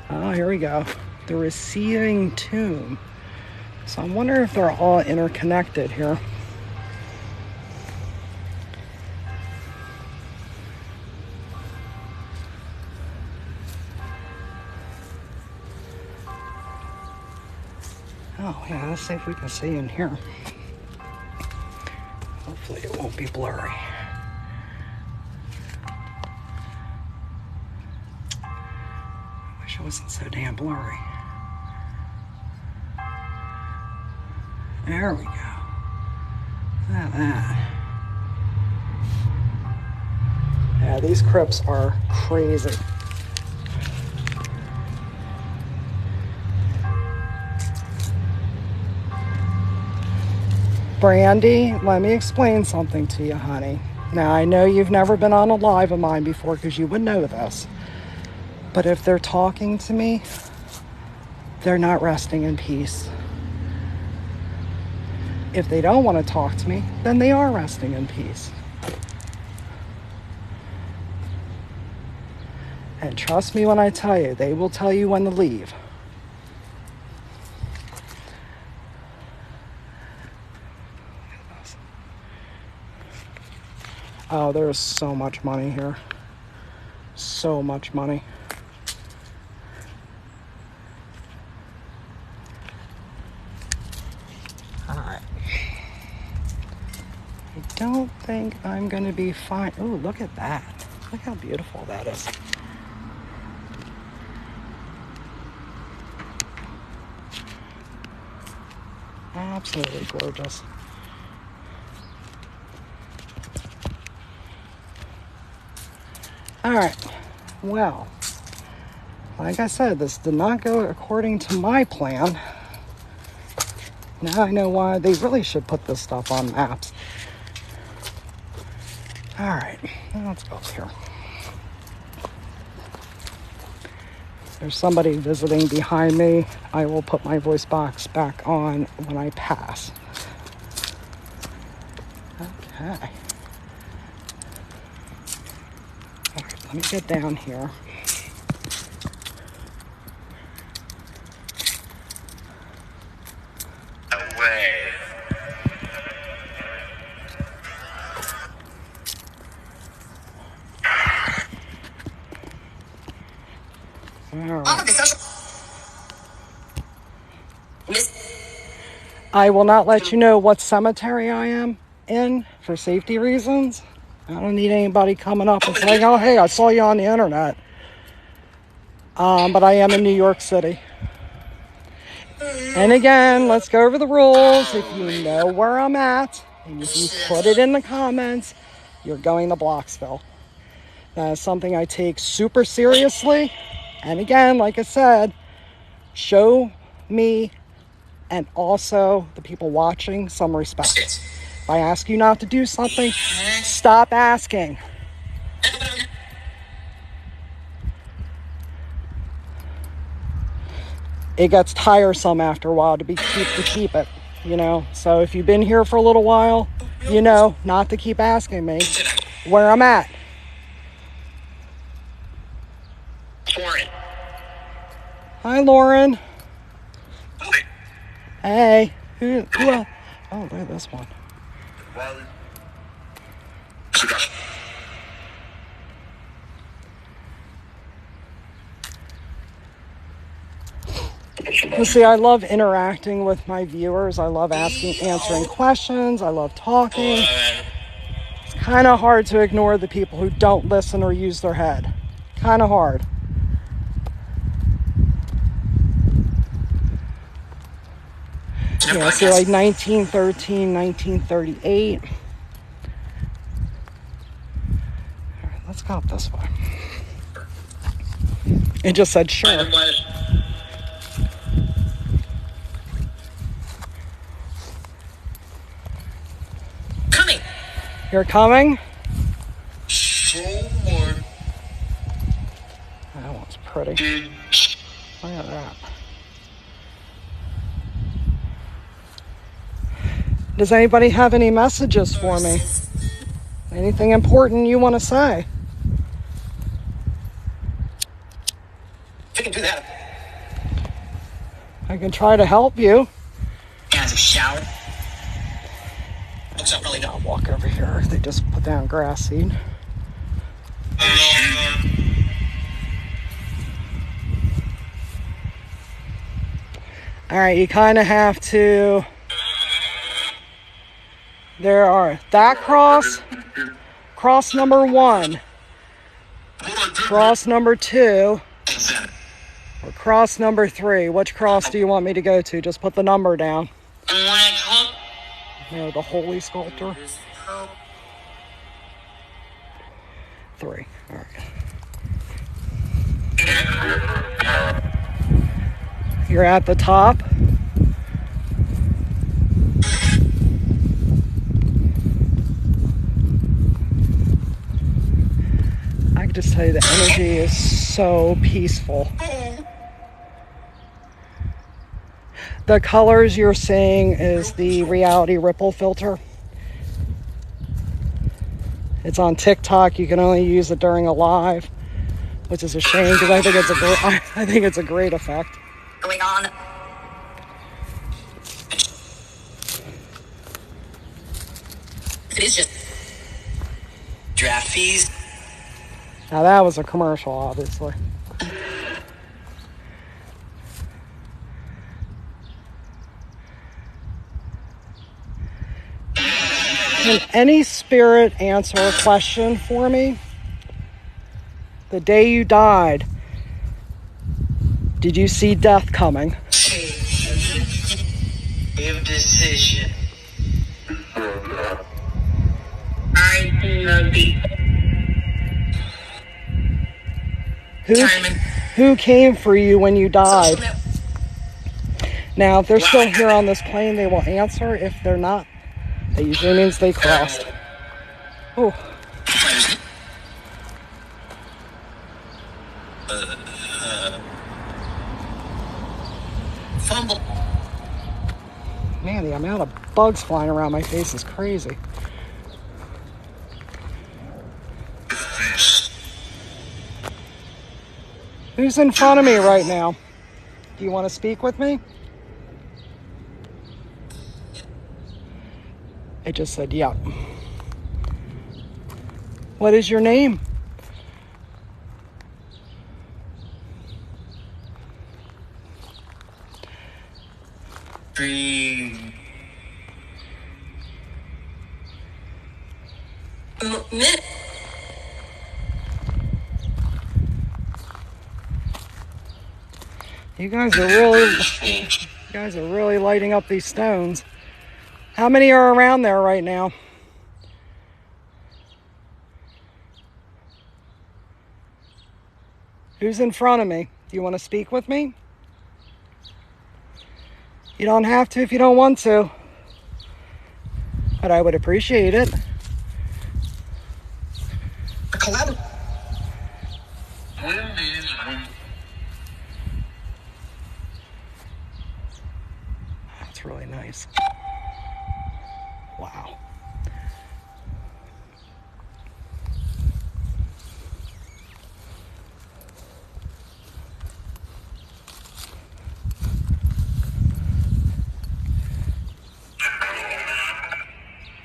Speaker 1: Oh, here we go. The receiving tomb. So I wonder if they're all interconnected here. Oh, yeah, let's see if we can see in here. Hopefully it won't be blurry. Wish it wasn't so damn blurry. There we go. Look at that. Yeah, these crypts are crazy. Brandy, let me explain something to you, honey. Now, I know you've never been on a live of mine before because you would know this. But if they're talking to me, they're not resting in peace. If they don't want to talk to me, then they are resting in peace. And trust me when I tell you, they will tell you when to leave. Oh, there's so much money here. So much money. All right. I don't think I'm going to be fine. Oh, look at that. Look how beautiful that is. Absolutely gorgeous. All right. Well, like I said, this did not go according to my plan. Now I know why they really should put this stuff on maps. All right, let's go up here. There's somebody visiting behind me. I will put my voice box back on when I pass. Okay. All right, let me get down here.
Speaker 2: Away.
Speaker 1: All right. I will not let you know what cemetery I am in for safety reasons. I don't need anybody coming up and saying, oh, hey, I saw you on the internet. But I am in New York City. And again, let's go over the rules. If you know where I'm at, and if you put it in the comments, you're going to Blocksville. That is something I take super seriously. And again, like I said, show me and also the people watching some respect. If I ask you not to do something, stop asking. It gets tiresome after a while to keep it, you know. So if you've been here for a little while, you know not to keep asking me where I'm at.
Speaker 2: Lauren.
Speaker 1: Hi, Lauren. Hey. Who oh, look at this one. You see, I love interacting with my viewers. I love answering questions. I love talking. It's kind of hard to ignore the people who don't listen or use their head. Kind of hard. Yeah, see, like 1913, 1938. All right, let's go up this way. It just said sure.
Speaker 3: Coming.
Speaker 1: You're coming?
Speaker 2: So more.
Speaker 1: That one's pretty. Look at that. Does anybody have any messages for me? Anything important you want to say?
Speaker 3: You can do that.
Speaker 1: I can try to help you.
Speaker 3: Has a shower. Looks up really
Speaker 1: I'll walk over here. They just put down grass seed. All right, you kind of have to. There are that cross number 1, cross number 2, or cross number 3. Which cross do you want me to go to? Just put the number down. No, the holy sculptor. 3. All right. You're at the top. I can just tell you the energy is so peaceful. The colors you're seeing is the reality ripple filter. It's on TikTok. You can only use it during a live, which is a shame because I think it's a great effect.
Speaker 3: Going on. It is just draft fees.
Speaker 1: Now that was a commercial, obviously. Can any spirit answer a question for me? The day you died, did you see death coming?
Speaker 2: Give decision.
Speaker 1: Who came for you when you died? Now, if they're still here on this plane, they will answer. If they're not, that usually means they crossed. Oh.
Speaker 3: Fumble.
Speaker 1: Man, the amount of bugs flying around my face is crazy. Who's in front of me right now? Do you want to speak with me? It just said, yep. What is your name? You guys are really lighting up these stones. How many are around there right now? Who's in front of me? Do you want to speak with me? You don't have to if you don't want to, but I would appreciate it.
Speaker 3: A collab.
Speaker 1: That's really nice. Wow.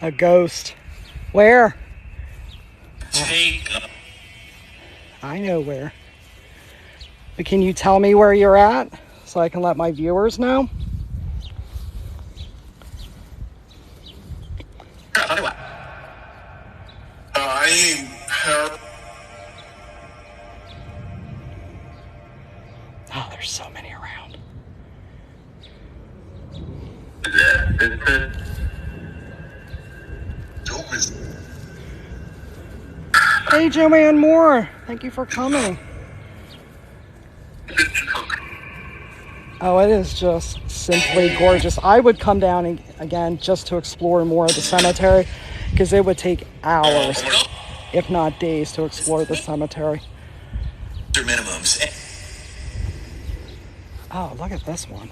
Speaker 1: A ghost. Where? I know where. But can you tell me where you're at so I can let my viewers know? Oh, there's so many around. Hey, Joanne Moore. Thank you for coming. Oh, it is just simply gorgeous. I would come down again just to explore more of the cemetery because it would take hours, if not days, to explore the cemetery.
Speaker 3: Minimums.
Speaker 1: Oh, look at this one.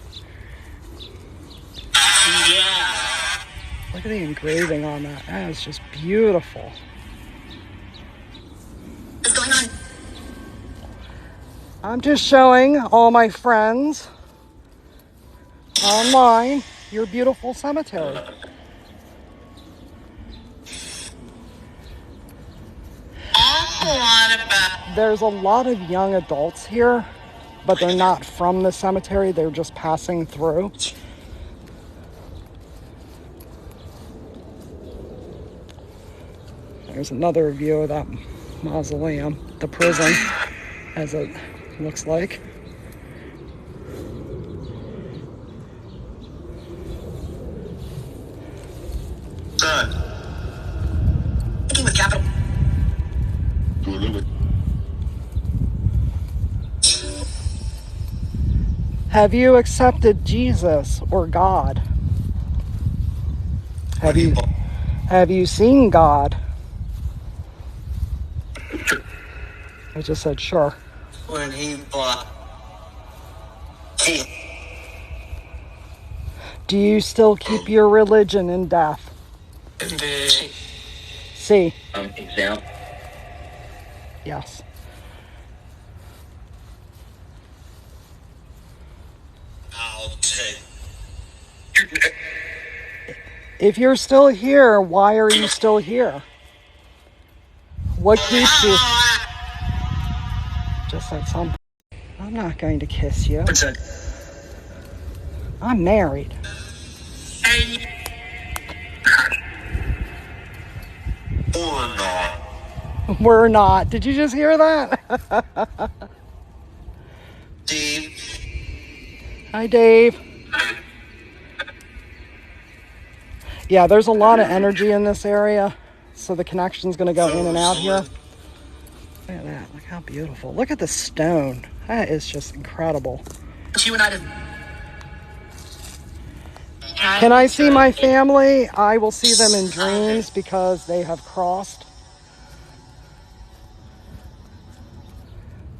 Speaker 3: Yeah.
Speaker 1: Look at the engraving on that. That is just beautiful.
Speaker 3: What's going on?
Speaker 1: I'm just showing all my friends online your beautiful cemetery. There's a lot of young adults here, but they're not from the cemetery. They're just passing through. There's another view of that mausoleum, the prison, as it looks like.
Speaker 3: Thinking with capital.
Speaker 1: Have you accepted Jesus or God? Have you seen God? I just said sure.
Speaker 3: When he bought.
Speaker 1: Do you still keep your religion in death? C.
Speaker 2: Example.
Speaker 1: Yes.
Speaker 3: I'll take.
Speaker 1: If you're still here, why are you still here? What keeps you? Just said something. I'm not going to kiss you. I'm married.
Speaker 3: Or not.
Speaker 1: We're not. Did you just hear that?
Speaker 3: Steve.
Speaker 1: Hi, Dave. Yeah, there's a lot of energy in this area, so the connection's going to go in and out here. Look at that. Look how beautiful. Look at the stone. That is just incredible.
Speaker 3: You and I did.
Speaker 1: Can I see my family? I will see them in dreams because they have crossed.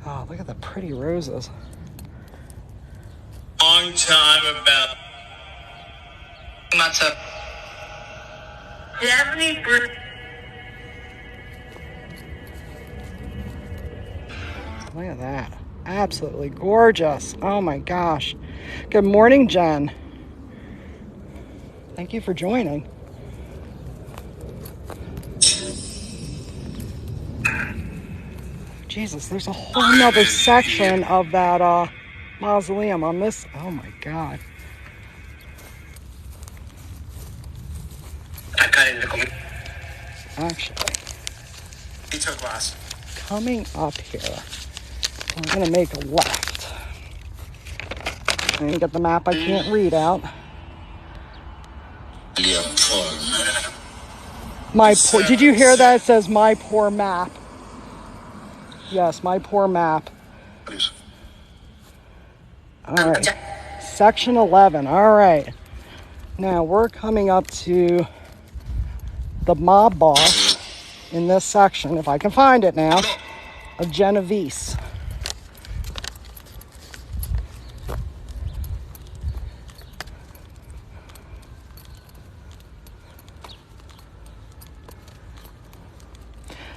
Speaker 1: Oh, look at the pretty roses.
Speaker 3: Long time about. Matzah.
Speaker 1: Look at that. Absolutely gorgeous. Oh my gosh. Good morning, Jen. Thank you for joining. Jesus, there's a whole nother section of that mausoleum on this. Oh my God. Actually,
Speaker 3: Pizza glass.
Speaker 1: coming up here, I'm gonna make a left. I'm gonna get the map I can't read out. My poor, did you hear that? It says my poor map. Yes, my poor map. All right, section 11. All right, now we're coming up to the mob boss in this section, if I can find it now, of Genovese.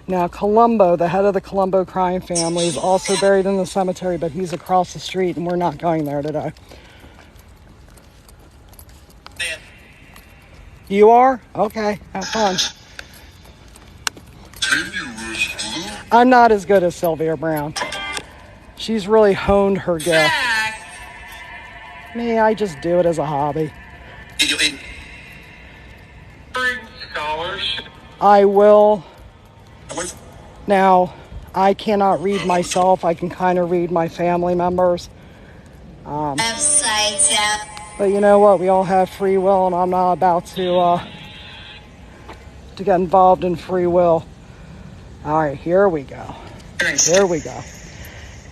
Speaker 1: Now, Colombo, the head of the Colombo crime family, is also buried in the cemetery, but he's across the street, and we're not going there today. You are? Okay, have fun. I'm not as good as Sylvia Brown. She's really honed her gift. Me, I just do it as a hobby. I will. Now, I cannot read myself. I can kind of read my family members. But you know what? We all have free will, and I'm not about to get involved in free will. All right, here we go. Here we go.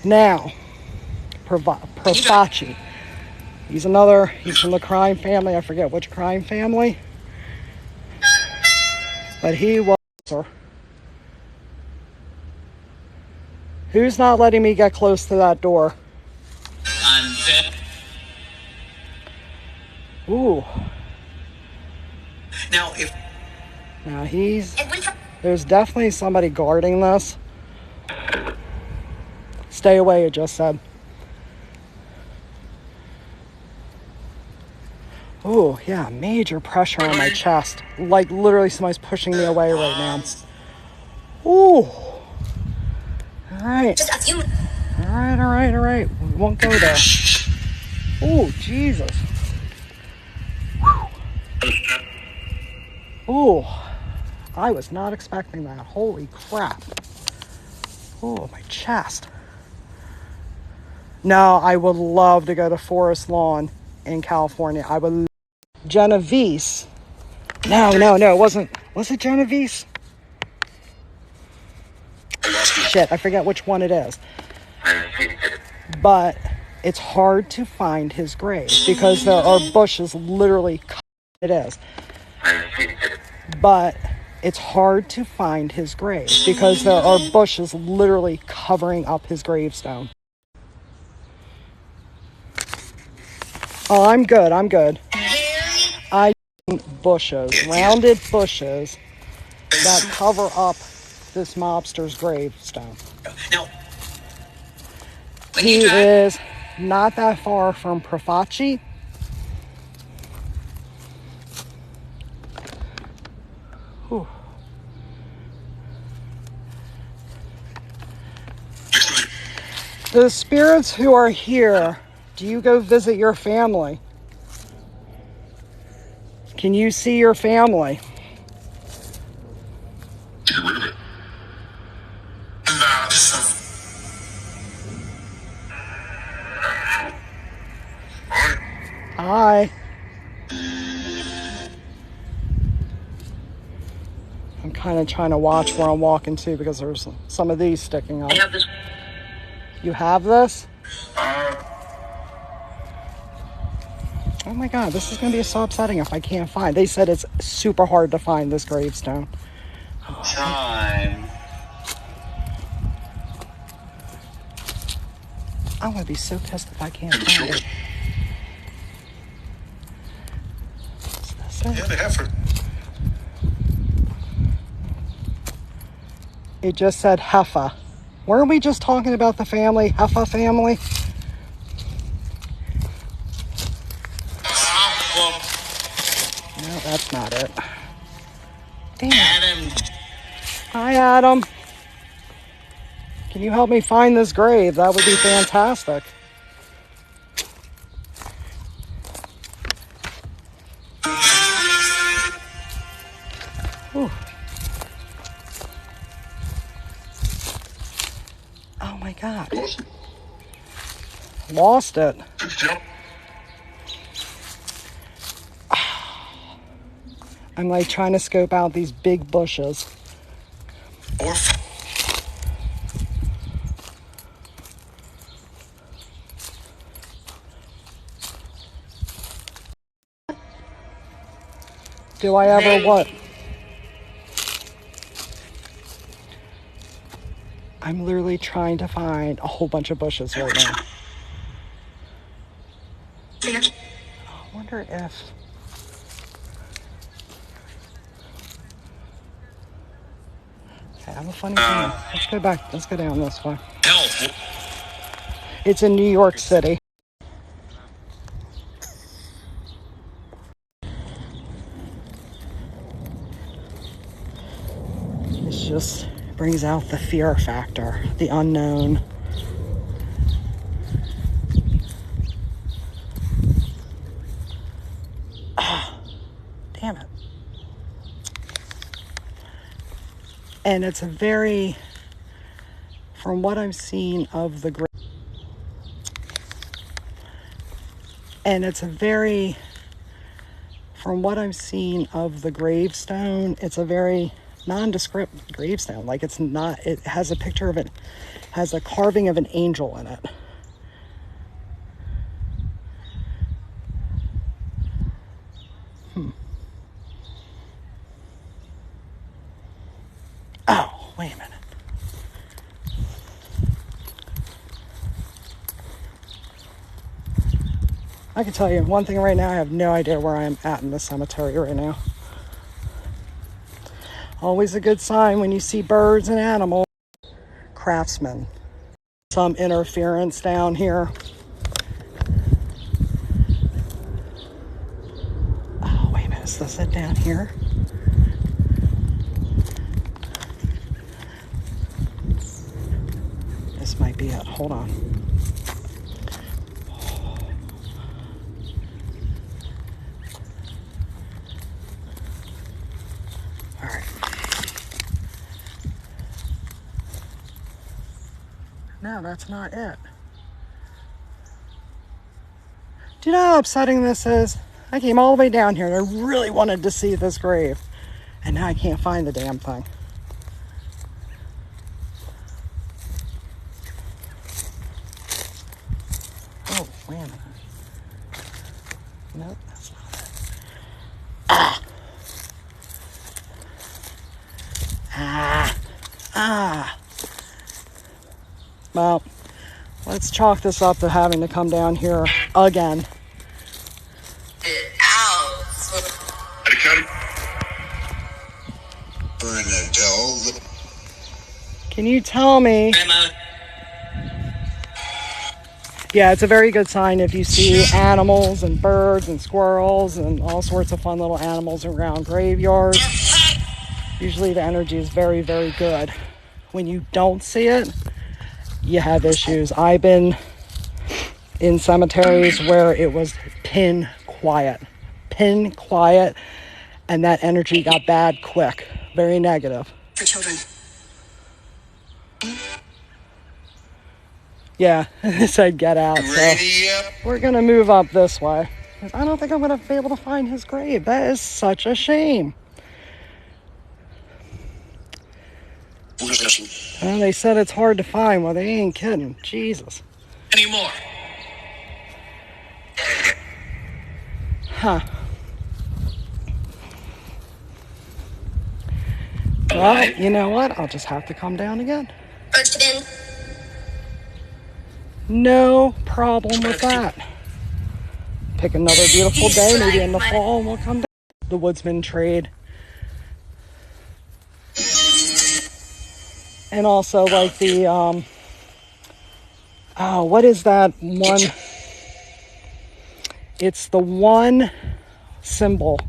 Speaker 1: Now, Profaci. He's from the crime family. I forget which crime family. But he was... Who's not letting me get close to that door? Ooh. Now there's definitely somebody guarding this. Stay away, it just said. Ooh, yeah, major pressure on my chest. Like literally somebody's pushing me away right now. Ooh. Alright. Alright. We won't go there. Ooh, Jesus. Ooh. I was not expecting that. Holy crap. Ooh, my chest. No, I would love to go to Forest Lawn in California. I would. Genovese. No, it wasn't. Was it Genovese? Shit, I forget which one it is. But it's hard to find his grave because there are bushes literally. It is. But it's hard to find his grave because there are bushes literally covering up his gravestone. Oh, I'm good. bushes, rounded bushes that cover up this mobster's gravestone.
Speaker 3: Now, when
Speaker 1: He
Speaker 3: you drive,
Speaker 1: is not that far from Profaci. Whew. The spirits who are here, do you go visit your family? Can you see your family? Hi. I'm kind of trying to watch where I'm walking to because there's some of these sticking up.
Speaker 3: I have this.
Speaker 1: You have this? Oh my God, this is going to be so upsetting if I can't find. They said it's super hard to find this gravestone.
Speaker 3: Time.
Speaker 1: I'm going to be so pissed if I can't find it.
Speaker 3: Yeah, they have for.
Speaker 1: It just said Heffa. Weren't we just talking about the family, Heffa family? No, that's not it. Damn.
Speaker 3: Adam.
Speaker 1: Hi, Adam. Can you help me find this grave? That would be fantastic. Whew. Oh my God. Lost it. I'm like trying to scope out these big bushes. Do I ever what? I'm literally trying to find a whole bunch of bushes right now. I wonder if... Okay, I have a funny feeling. Let's go back. Let's go down this way.
Speaker 3: Help.
Speaker 1: It's in New York City. It just brings out the fear factor, the unknown. Ah, damn it. And it's a very, from what I'm seeing of the grave, and it's a very, from what I'm seeing of the gravestone, it's a very nondescript gravestone. Like it's not, it has a picture of it, has a carving of an angel in it. Oh, wait a minute. I can tell you one thing right now, I have no idea where I am at in the cemetery right now. Always a good sign when you see birds and animals. Craftsman. Some interference down here. Oh, wait a minute, is this it down here? This might be it, hold on. All right. No, that's not it. Do you know how upsetting this is? I came all the way down here and I really wanted to see this grave. And now I can't find the damn thing. Oh, wait a minute. Nope, that's not it. Ah! Ah! Ah! Well, let's chalk this up to having to come down here again. Can you tell me? Yeah, it's a very good sign if you see animals and birds and squirrels and all sorts of fun little animals around graveyards. Usually the energy is very, very good. When you don't see it, you have issues. I've been in cemeteries where it was pin quiet, and that energy got bad quick, very negative.
Speaker 4: For children.
Speaker 1: Yeah, it said get out. So we're gonna move up this way. I don't think I'm gonna be able to find his grave. That is such a shame. And they said it's hard to find. Well, they ain't kidding. Jesus.
Speaker 2: Anymore.
Speaker 1: Huh. Well, you know what? I'll just have to come down again.
Speaker 4: Urge to bin.
Speaker 1: No problem with that. Pick another beautiful day, maybe in the fall, and we'll come down. The woodsman trade. And also like the, what is that one? It's the one symbol.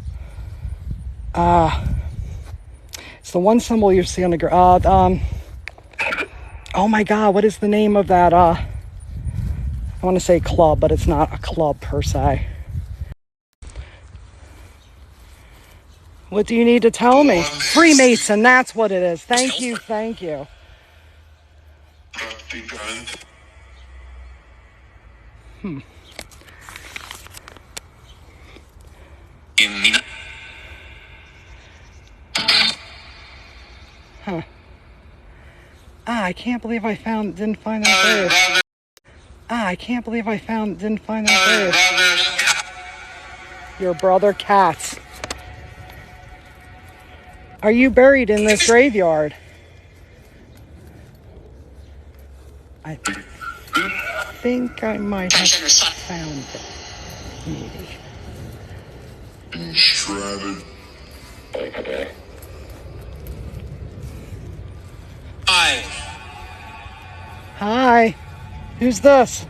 Speaker 1: It's the one symbol you see on the ground. Oh my God, what is the name of that? I want to say club, but it's not a club per se. What do you need to tell me? Freemason, that's what it is. Thank you, thank you. Huh. I can't believe I didn't find that grave. I can't believe I didn't find that grave. Your brother Katz. Are you buried in this graveyard? I think I might have found it. Maybe.
Speaker 2: Shredded. Hi.
Speaker 1: Hi. Who's this?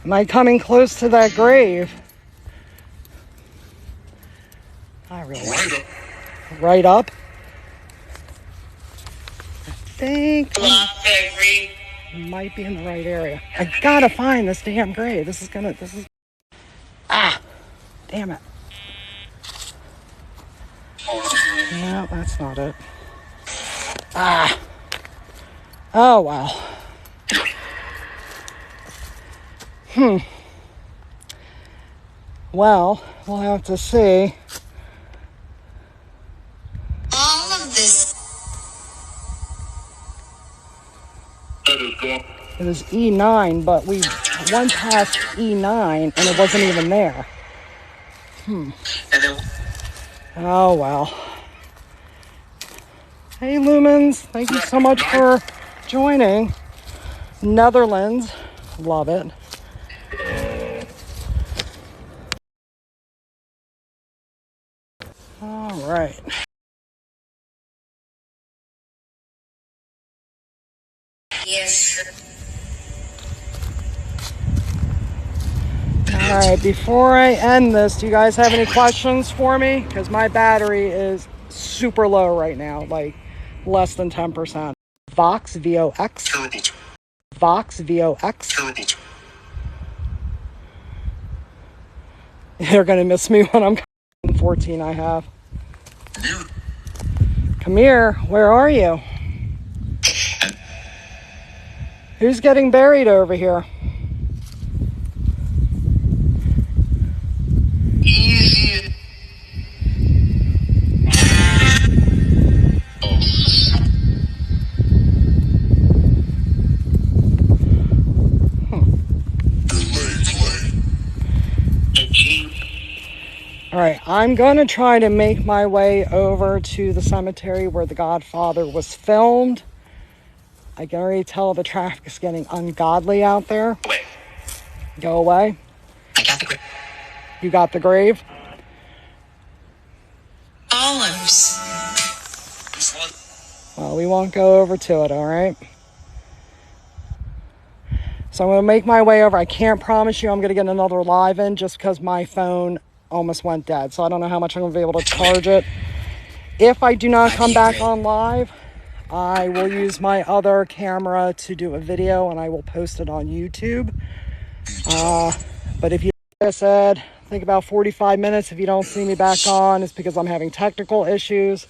Speaker 1: Am I coming close to that grave? Not really. Right up? I think I might be in the right area. I gotta find this damn grave. This is. Damn it. No, that's not it. Oh, well. Well, we'll have to see.
Speaker 4: All of this.
Speaker 1: It was E9, but we went past E9 and it wasn't even there. Oh, well. Hey, Lumens. Thank you so much for joining. Netherlands. Love it. All right.
Speaker 4: Yes.
Speaker 1: All right, before I end this, do you guys have any questions for me? Because my battery is super low right now, like less than 10%. Vox, V-O-X. Vox, V-O-X. They're going to miss me when I'm 14 I have. Come here. Where are you? Who's getting buried over here?
Speaker 2: Easy.
Speaker 1: All right, I'm going to try to make my way over to the cemetery where The Godfather was filmed. I can already tell the traffic is getting ungodly out there. Go away.
Speaker 2: I got the grip.
Speaker 1: You got the grave?
Speaker 2: Olives.
Speaker 1: Well, we won't go over to it, all right? So I'm going to make my way over. I can't promise you I'm going to get another live in just because my phone almost went dead. So I don't know how much I'm going to be able to charge it. If I do not come back on live, I will use my other camera to do a video and I will post it on YouTube. But if you, like I said, think about 45 minutes. If you don't see me back on, it's because I'm having technical issues.